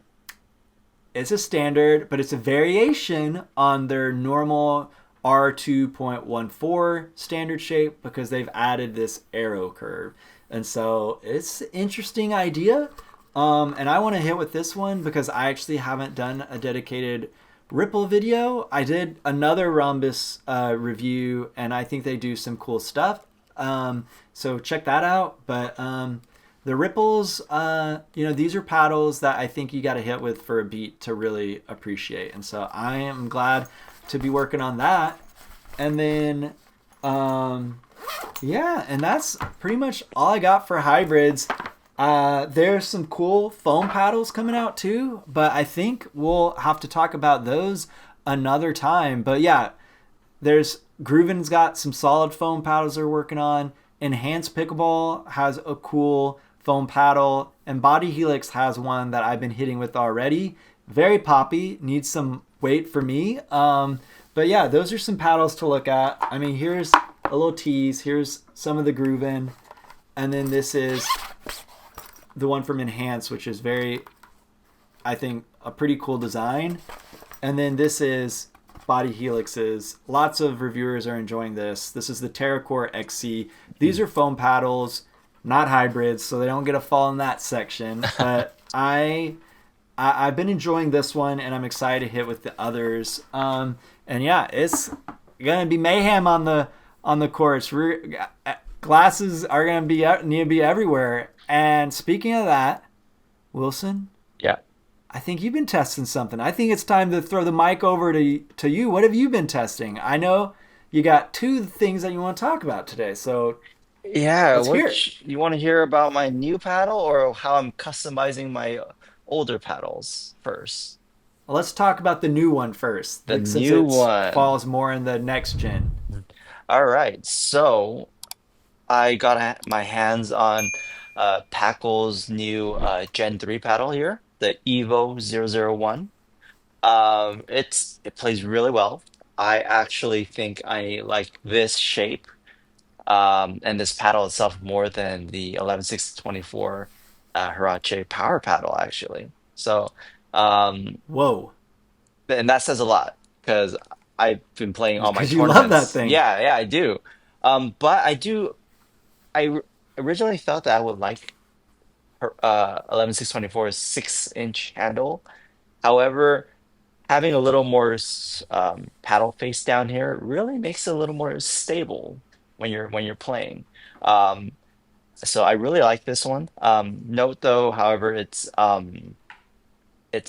it's a standard, but it's a variation on their normal R2.14 standard shape because they've added this arrow curve. And so it's an interesting idea. And I want to hit with this one because I actually haven't done a dedicated Ripple video. I did another Rhombus review, and I think they do some cool stuff. So check that out. But the Ripples, these are paddles that I think you got to hit with for a beat to really appreciate. And so I am glad to be working on that. And then, yeah, and that's pretty much all I got for hybrids. There's some cool foam paddles coming out too, but I think we'll have to talk about those another time. But yeah, there's Grooven's got some solid foam paddles they're working on. Enhanced Pickleball has a cool foam paddle, and Body Helix has one that I've been hitting with already. Very poppy, needs some weight for me. But yeah, those are some paddles to look at. I mean, here's a little tease. Here's some of the Grooven, and then this is the one from Enhance, which is very, I think, a pretty cool design. And then this is Body Helix's. Lots of reviewers are enjoying this. This is the TerraCore XC. These are foam paddles, not hybrids, so they don't get a fall in that section. But I've been enjoying this one, and I'm excited to hit with the others. And yeah, it's gonna be mayhem on the course. Glasses are gonna need to be everywhere. And speaking of that, Wilson, Yeah. I think you've been testing something. I think it's time to throw the mic over to you. What have you been testing? I know you got two things that you want to talk about today, so Yeah, let's hear it. which you want to hear about my new paddle or how I'm customizing my older paddles first? Let's talk about the new one first, The like since new it one. falls more in the next gen. All right. So I got my hands on Pakle's new Gen 3 paddle here, the EVO001. It plays really well. I actually think I like this shape and this paddle itself more than the 11624 Hirachi power paddle actually. So um, Whoa, and that says a lot because I've been playing all my because you love that tournaments. thing. Yeah, yeah, I do. But I originally thought that I would like her 11624's 6-inch handle. However, having a little more paddle face down here really makes it a little more stable when you're playing. Um, so I really like this one. Note though, however, it's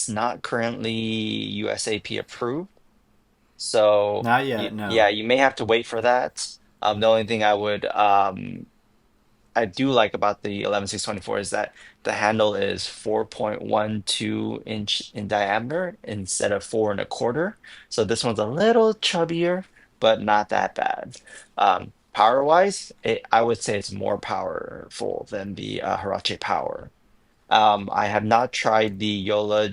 not currently USAP approved. So Not you, yet, yeah, no. you may have to wait for that. The only thing I do like about the 11624 is that the handle is 4.12 inch in diameter instead of 4 1/4. So this one's a little chubbier, but not that bad. Power wise, I would say it's more powerful than the Hirachi Power. I have not tried the Yola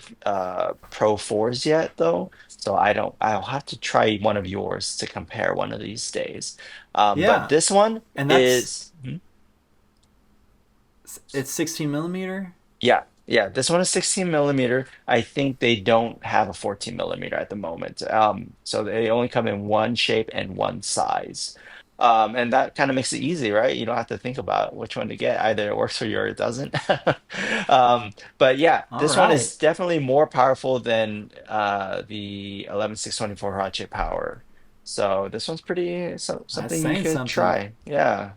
Pro 4s yet, though, so I don't. I'll have to try one of yours to compare one of these days. But Yeah, this one and that's is. it's 16 millimeter. Yeah, yeah. This one is 16 millimeter. I think they don't have a 14 millimeter at the moment. So they only come in one shape and one size. And that kind of makes it easy, right? You don't have to think about which one to get. Either it works for you or it doesn't. But yeah, All this one right. is definitely more powerful than the 11624 Hot Power. So this one's pretty That's something you saying could something. try. Yeah.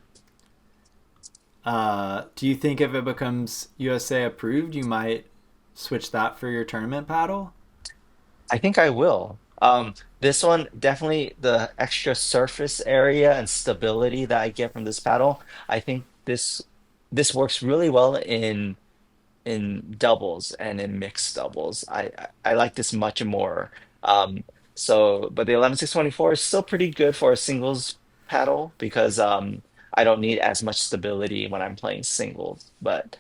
Do you think if it becomes USA approved, you might switch that for your tournament paddle? I think I will. This one definitely the extra surface area and stability that I get from this paddle. I think this works really well in doubles and in mixed doubles. I like this much more. But the 11624 is still pretty good for a singles paddle because I don't need as much stability when I'm playing singles. But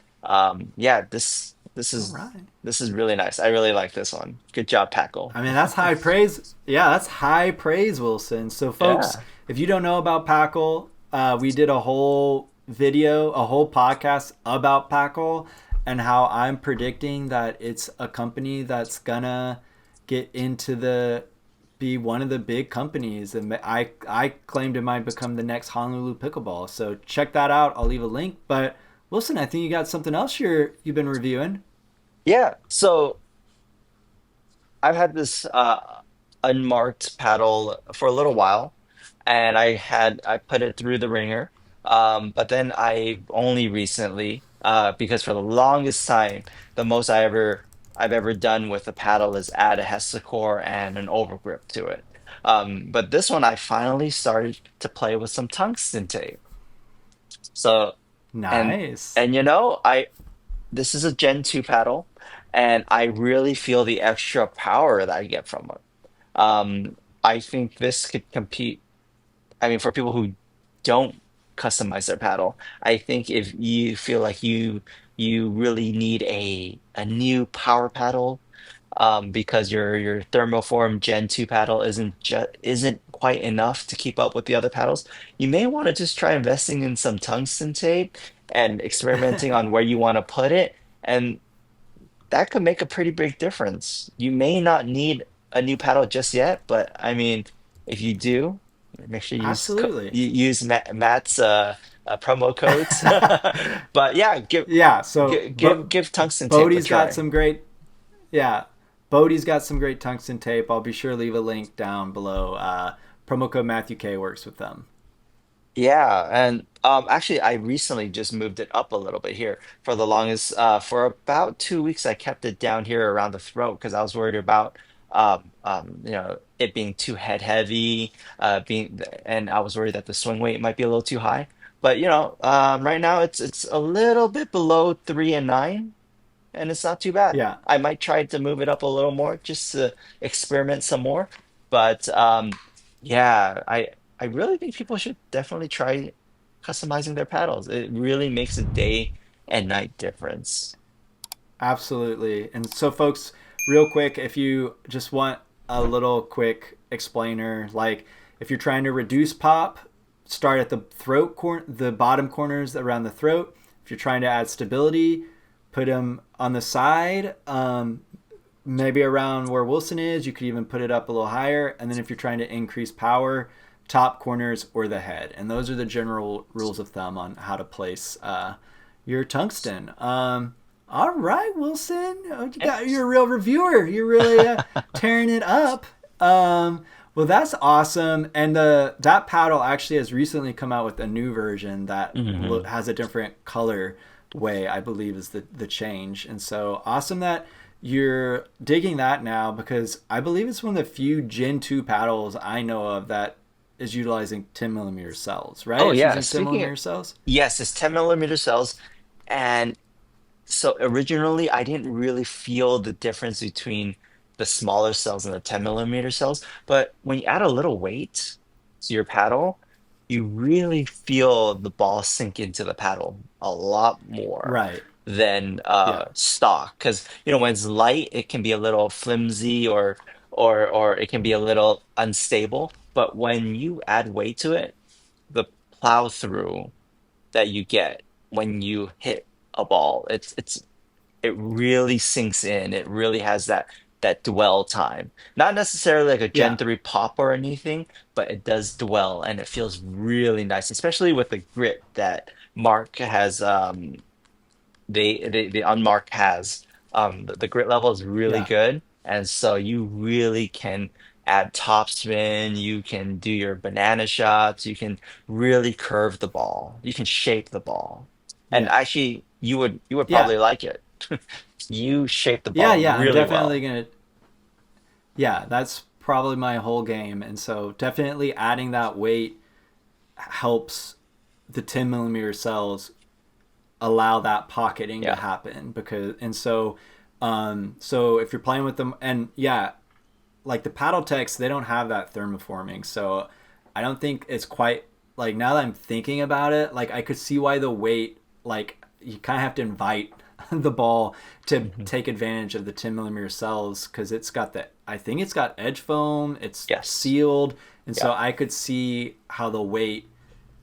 yeah, All right. this is really nice. I really like this one. Good job, Packle. I mean, that's high praise. Yeah, that's high praise, Wilson. So, folks, Yeah. if you don't know about Packle, we did a whole video, a whole podcast about Packle and how I'm predicting that it's a company that's gonna get into the be one of the big companies, and I claimed it might become the next Honolulu pickleball. So check that out. I'll leave a link. But Wilson, I think you got something else you've been reviewing. Yeah. So I've had this unmarked paddle for a little while, and I put it through the ringer. But then I only recently, because for the longest time, the most I've ever done with a paddle is add a hexacore and an overgrip to it. But this one I finally started to play with some tungsten tape. So and Nice. and you know, I this is a Gen 2 paddle, and I really feel the extra power that I get from it. I think this could compete. I mean, for people who don't customize their paddle, I think if you feel like you really need a new power paddle, because your thermoform Gen 2 paddle isn't quite enough to keep up with the other paddles, you may want to just try investing in some tungsten tape and experimenting on where you want to put it. And that could make a pretty big difference. You may not need a new paddle just yet, but I mean, if you do, make sure you Absolutely. use Matt's promo codes. But yeah, Yeah, so give tungsten tape a Bodhi's got try. some great yeah, Bodhi's got some great tungsten tape. I'll be sure to leave a link down below. Promo code Matthew K works with them. Yeah, and actually, I recently just moved it up a little bit here. For the longest, for about 2 weeks, I kept it down here around the throat because I was worried about, it being too head heavy, and I was worried that the swing weight might be a little too high. But right now it's a little bit below 3 and 9, and it's not too bad. Yeah. I might try to move it up a little more just to experiment some more. But yeah, I really think people should definitely try customizing their paddles. It really makes a day and night difference. Absolutely. And so, folks, real quick, if you just want a little quick explainer, like if you're trying to reduce pop, start at the throat the bottom corners around the throat. If you're trying to add stability, put them on the side, maybe around where Wilson is. You could even put it up a little higher. And then if you're trying to increase power, top corners or the head. And those are the general rules of thumb on how to place your tungsten. All right, Wilson. Oh, you're a real reviewer. You're really tearing it up. Well, that's awesome. And that paddle actually has recently come out with a new version that Hmm. has a different color way, I believe is the change. And so awesome that you're digging that now, because I believe it's one of the few Gen 2 paddles I know of that is utilizing 10 millimeter cells, right? Oh It's yeah, using 10 speaking of, millimeter cells? yes, it's 10 millimeter cells. And so originally I didn't really feel the difference between the smaller cells and the 10 millimeter cells. But when you add a little weight to your paddle, you really feel the ball sink into the paddle a lot more Right. than Yeah. stock. Because when it's light, it can be a little flimsy or it can be a little unstable. But when you add weight to it, the plow through that you get when you hit a ball. It really sinks in. It really has that dwell time. Not necessarily like a Gen Yeah. 3 pop or anything, but it does dwell and it feels really nice, especially with the grip that Mark has the UnMarked has. The grit level is really Yeah. good, and so you really can add topspin. You can do your banana shots. You can really curve the ball. You can shape the ball, and Yeah. actually, you would Yeah. probably like it. You shape the Yeah. ball Yeah. I'm really definitely well. going to. Yeah. That's probably my whole game. And so definitely adding that weight helps the 10 millimeter cells allow that pocketing to Yeah. happen. So if you're playing with them, and yeah, like the PaddleTeks, they don't have that thermoforming. So I don't think it's quite like, now that I'm thinking about it, like I could see why the weight, like you kind of have to invite the ball to Hmm. take advantage of the 10 millimeter cells, because I think it's got edge foam, it's Yes. sealed. And Yeah. so I could see how the weight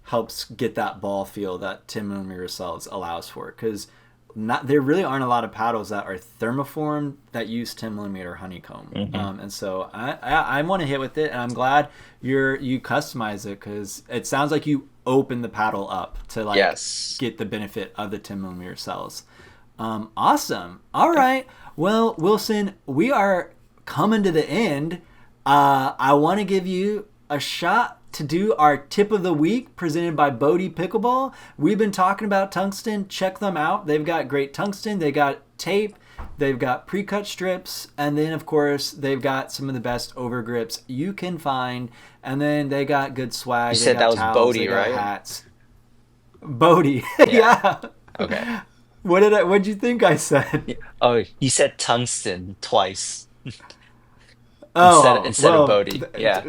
helps get that ball feel that 10 millimeter cells allows for, because not there really aren't a lot of paddles that are thermoformed that use 10 millimeter honeycomb. Hmm. And so I want to hit with it, and I'm glad you customize it, because it sounds like you open the paddle up to like Yes. get the benefit of the 10 millimeter cells. Awesome. All right. Well, Wilson, we are coming to the end. I want to give you a shot to do our tip of the week presented by BodhiPickleball. We've been talking about tungsten. Check them out. They've got great tungsten. They got tape. They've got pre-cut strips. And then, of course, they've got some of the best over grips you can find. And then they got good You swag. They said that got was towels. They Bodhi, got right? hats. Bodhi. Yeah. Yeah. Okay. What'd you think I said? Yeah. Oh, you said tungsten twice instead Oh, instead of well, Bodhi. Yeah.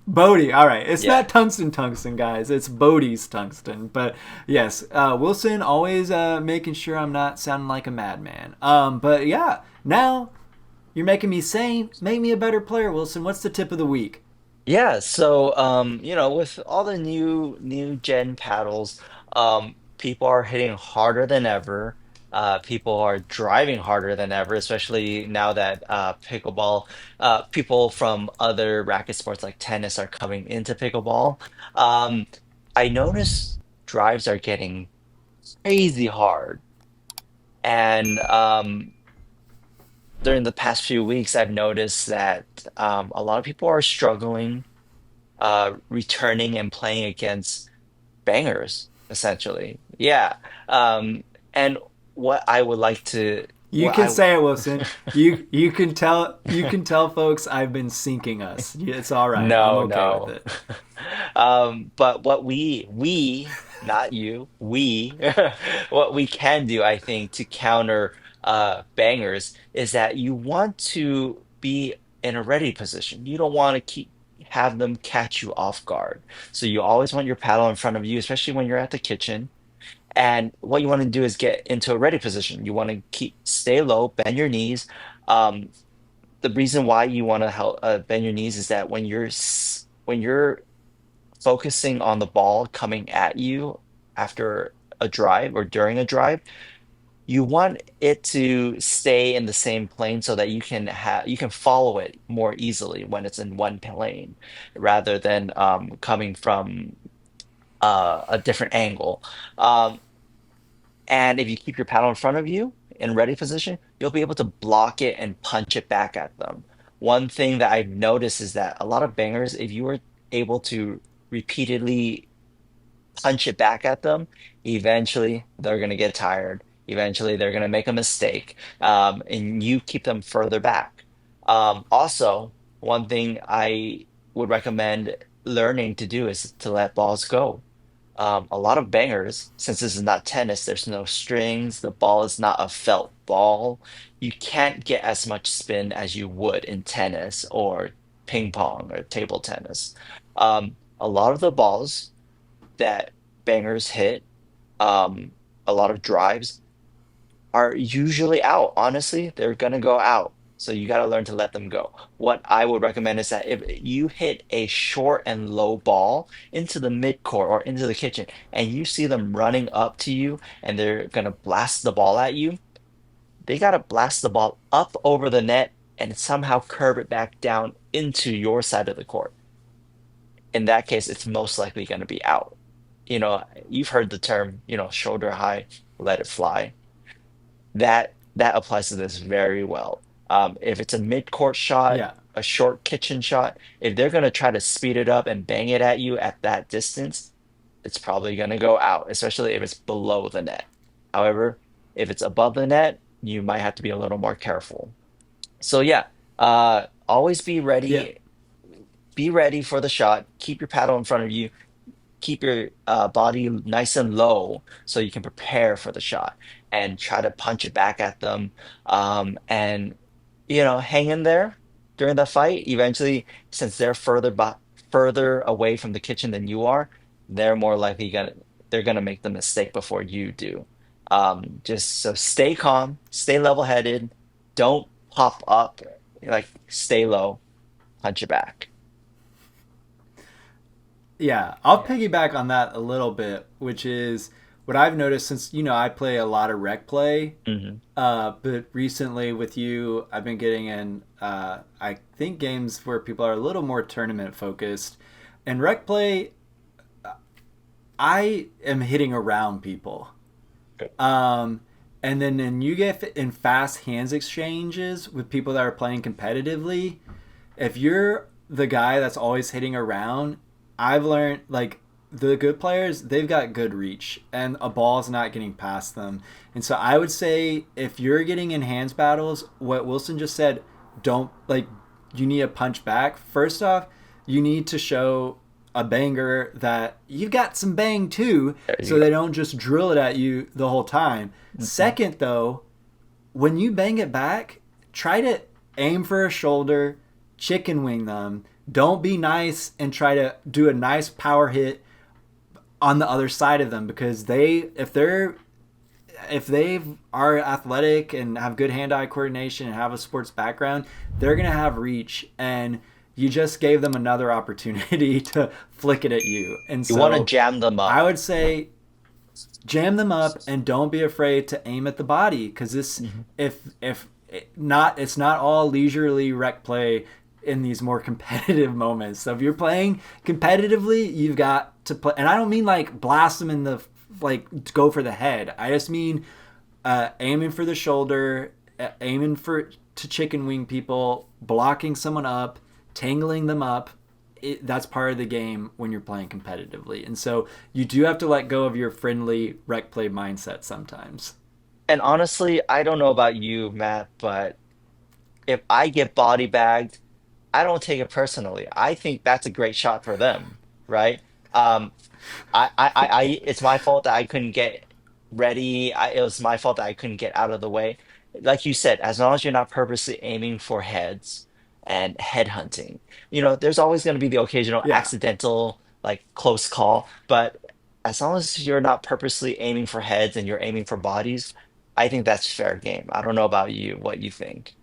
Bodhi. All right, it's Yeah. not tungsten, guys. It's Bodhi's tungsten. But yes, Wilson always making sure I'm not sounding like a madman. But yeah, now you're making me say, make me a better player, Wilson. What's the tip of the week? Yeah, so with all the new gen paddles, people are hitting harder than ever. People are driving harder than ever, especially now that people from other racket sports like tennis are coming into pickleball. Um, I noticed drives are getting crazy hard, and during the past few weeks, I've noticed that a lot of people are struggling returning and playing against bangers, essentially. Yeah. Um, and what I would like to, You what can I, say it, Wilson. You can tell folks I've been sinking us. It's all right. I'm no, okay with no. it. But what we, not you, we, what we can do, I think, to counter bangers is that you want to be in a ready position. You don't want to keep have them catch you off guard. So you always want your paddle in front of you, especially when you're at the kitchen. And what you want to do is get into a ready position. You want to stay low, bend your knees. Um, the reason why you want to help bend your knees is that when you're focusing on the ball coming at you after a drive or during a drive, you want it to stay in the same plane so that you can follow it more easily when it's in one plane rather than coming from a different angle. Um, and if you keep your paddle in front of you in ready position, you'll be able to block it and punch it back at them. One thing that I've noticed is that a lot of bangers, if you were able to repeatedly punch it back at them, eventually they're going to get tired. Eventually they're going to make a mistake, and you keep them further back. Also, one thing I would recommend learning to do is to let balls go. A lot of bangers, since this is not tennis, there's no strings, the ball is not a felt ball. You can't get as much spin as you would in tennis or ping pong or table tennis. A lot of the balls that bangers hit, um, a lot of drives are usually out. Honestly, they're gonna go out. So you got to learn to let them go. What I would recommend is that if you hit a short and low ball into the midcourt or into the kitchen, and you see them running up to you and they're gonna blast the ball at you, they gotta blast the ball up over the net and somehow curve it back down into your side of the court. In that case, it's most likely gonna be out. You've heard the term, shoulder high, let it fly. That applies to this very well. If it's a mid-court shot, Yeah. a short kitchen shot, if they're going to try to speed it up and bang it at you at that distance, it's probably going to go out, especially if it's below the net. However, if it's above the net, you might have to be a little more careful. So yeah, always be Yeah. ready. Be ready for the shot. Keep your paddle in front of you, keep your body nice and low so you can prepare for the shot and try to punch it back at them. And hang in there during the fight. Eventually, since they're further away from the kitchen than you are, they're more likely gonna make the mistake before you do. Just so stay calm, stay level-headed, don't pop up, like stay low, punch it back. Yeah, I'll Yeah. piggyback on that a little bit, which is what I've noticed since I play a lot of rec play. Hmm. But recently with you, I've been getting in. I think games where people are a little more tournament focused, and rec play. I am hitting around people. Good. Um, and then you get in fast hands exchanges with people that are playing competitively. If you're the guy that's always hitting around, I've learned like the good players, they've got good reach and a ball's not getting past them. And so I would say if you're getting in hands battles, what Wilson just said, don't like you need a punch back. First off, you need to show a banger that you've got some bang too, There you so go. they don't just drill it at you the whole time. Mhm. Second though, when you bang it back, try to aim for a shoulder, chicken wing them. Don't be nice and try to do a nice power hit on the other side of them because if they are athletic and have good hand-eye coordination and have a sports background, they're going to have reach and you just gave them another opportunity to flick it at you. And You want to so jam them I up. would say jam them up and don't be afraid to aim at the body because this Mhm. if not it's not all leisurely rec play in these more competitive moments. So if you're playing competitively, you've got to play, and I don't mean like blast them in the like go for the head. I just mean aiming for the shoulder, aiming for to chicken wing people, blocking someone up, tangling them up. That's part of the game when you're playing competitively. And so you do have to let go of your friendly rec play mindset sometimes. And honestly, I don't know about you, Matt, but if I get body bagged, I don't take it personally. I think that's a great shot for them, right? Um, it's my fault that I couldn't get ready. It was my fault that I couldn't get out of the way. like you said, as long as you're not purposely aiming for heads and head hunting, there's always going to be the occasional Yeah. accidental, like close call. But as long as you're not purposely aiming for heads and you're aiming for bodies, I think that's fair game. I don't know about you, what you think.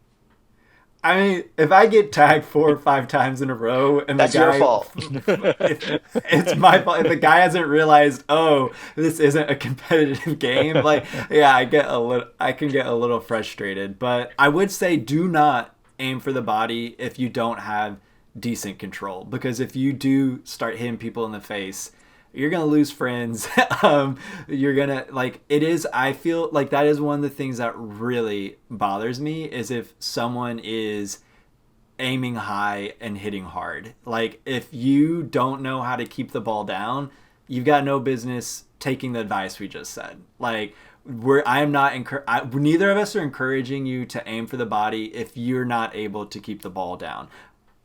I mean, if I get tagged 4 or 5 times in a row and the That's your guy, fault. if it's my fault, if the guy hasn't realized, oh, this isn't a competitive game, like, yeah, I can get a little frustrated. But I would say do not aim for the body if you don't have decent control, because if you do start hitting people in the face, you're gonna lose friends. You're gonna like it is. I feel like that is one of the things that really bothers me is if someone is aiming high and hitting hard. Like if you don't know how to keep the ball down, you've got no business taking the advice we just said. Like I am not neither of us are encouraging you to aim for the body if you're not able to keep the ball down.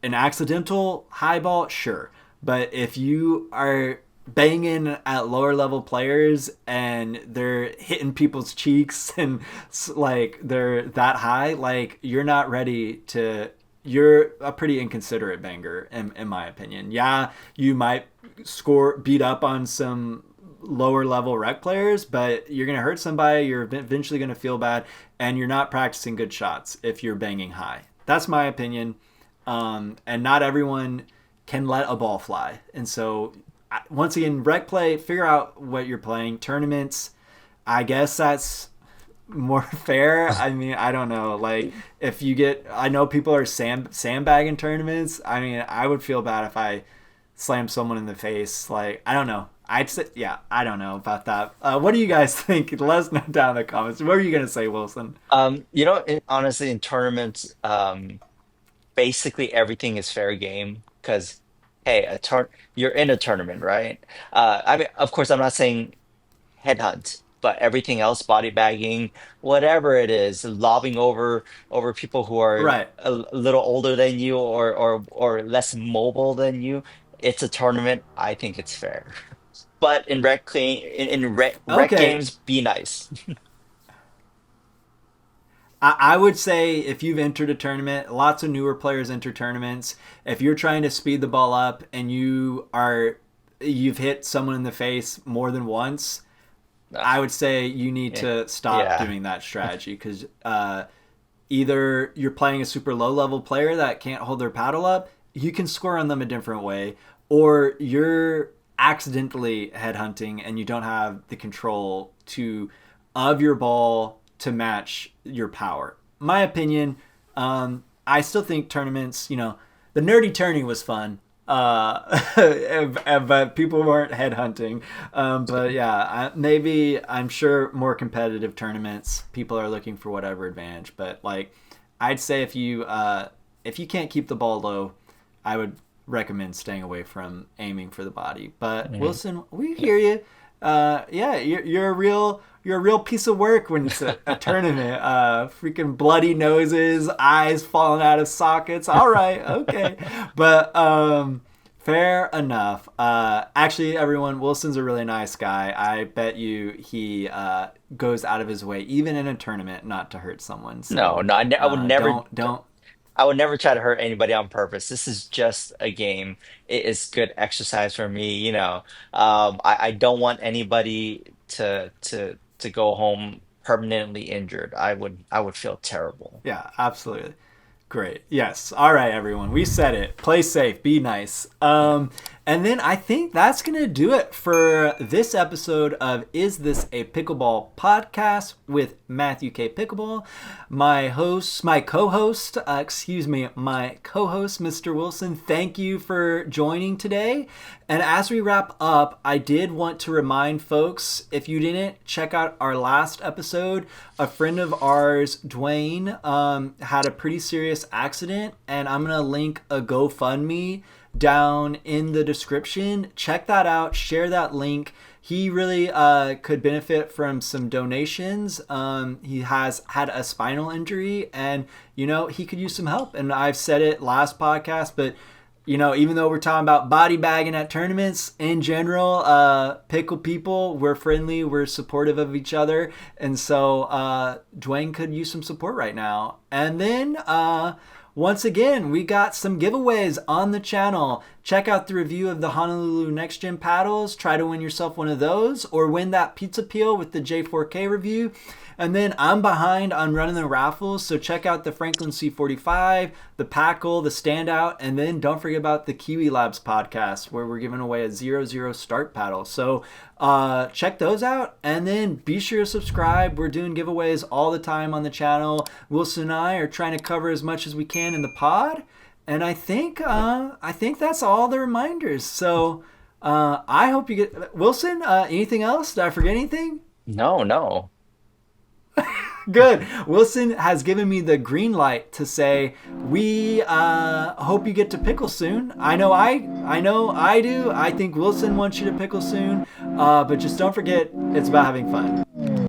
An accidental high ball, sure, but if you are banging at lower level players and they're hitting people's cheeks and like they're that high, like you're not ready to, you're a pretty inconsiderate banger in my opinion. Yeah, you might beat up on some lower level rec players, but you're going to hurt somebody, you're eventually going to feel bad, and you're not practicing good shots if you're banging high. That's my opinion. And not everyone can let a ball fly. And so once again, rec play, figure out what you're playing. Tournaments, I guess that's more fair. I mean, I don't know. Like, if you get, I know people are sandbagging tournaments. I mean, I would feel bad if I slammed someone in the face. Like, I don't know. I'd say, yeah, I don't know about that. What do you guys think? Let us know down in the comments. What were you going to say, Wilson? Honestly, in tournaments, basically everything is fair game because, hey, you're in a tournament, right? I mean, of course, I'm not saying headhunt, but everything else, body bagging, whatever it is, lobbing over people who are Right. a little older than you or less mobile than you, it's a tournament. I think it's fair. But in rec Okay. games, be nice. I would say if you've entered a tournament, lots of newer players enter tournaments. If you're trying to speed the ball up and you've hit someone in the face more than once, I would say you need Yeah. to stop Yeah. doing that strategy because either you're playing a super low level player that can't hold their paddle up, you can score on them a different way, or you're accidentally headhunting and you don't have the control of your ball to match your power. My opinion, I still think tournaments, the nerdy tourney was fun. But people weren't headhunting. But yeah, maybe I'm sure more competitive tournaments, people are looking for whatever advantage. But like, I'd say if you can't keep the ball low, I would recommend staying away from aiming for the body. But Mhm. Wilson, we hear you. Yeah, you're a real piece of work when it's a tournament. Freaking bloody noses, eyes falling out of sockets. All right, okay, but fair enough. Actually, everyone, Wilson's a really nice guy. I bet you he goes out of his way, even in a tournament, not to hurt someone. No, So no, I would never. don't. I would never try to hurt anybody on purpose. This is just a game. It is good exercise for me, I don't want anybody to go home permanently injured. I would feel terrible. Yeah, absolutely. Great. Yes. All right, everyone. We said it. Play safe. Be nice. And then I think that's going to do it for this episode of Is This a Pickleball Podcast with Matthew K. Pickleball. My co-host, Mr. Wilson, thank you for joining today. And as we wrap up, I did want to remind folks, if you didn't check out our last episode, a friend of ours, Dwayne, had a pretty serious accident, and I'm going to link a GoFundMe down in the description. Check that out. Share that link. He really could benefit from some donations. He has had a spinal injury and, he could use some help. And I've said it last podcast, but even though we're talking about body bagging at tournaments in general, pickle people, we're friendly, we're supportive of each other. And so Dwayne could use some support right now. And then once again, we got some giveaways on the channel. Check out the review of the Honolulu Next Gen paddles. Try to win yourself one of those or win that pizza peel with the J4K review. And then I'm behind on running the raffles, so check out the Franklin C45, the Pakle, the Standout, and then don't forget about the KiwiLabs podcast where we're giving away a 0-0 start paddle. So check those out, and then be sure to subscribe. We're doing giveaways all the time on the channel. Wilson and I are trying to cover as much as we can in the pod, and I think that's all the reminders. So I hope you get Wilson. Anything else? Did I forget anything? No. Good. Wilson has given me the green light to say we hope you get to pickle soon. I know I do. I think Wilson wants you to pickle soon. But just don't forget, it's about having fun.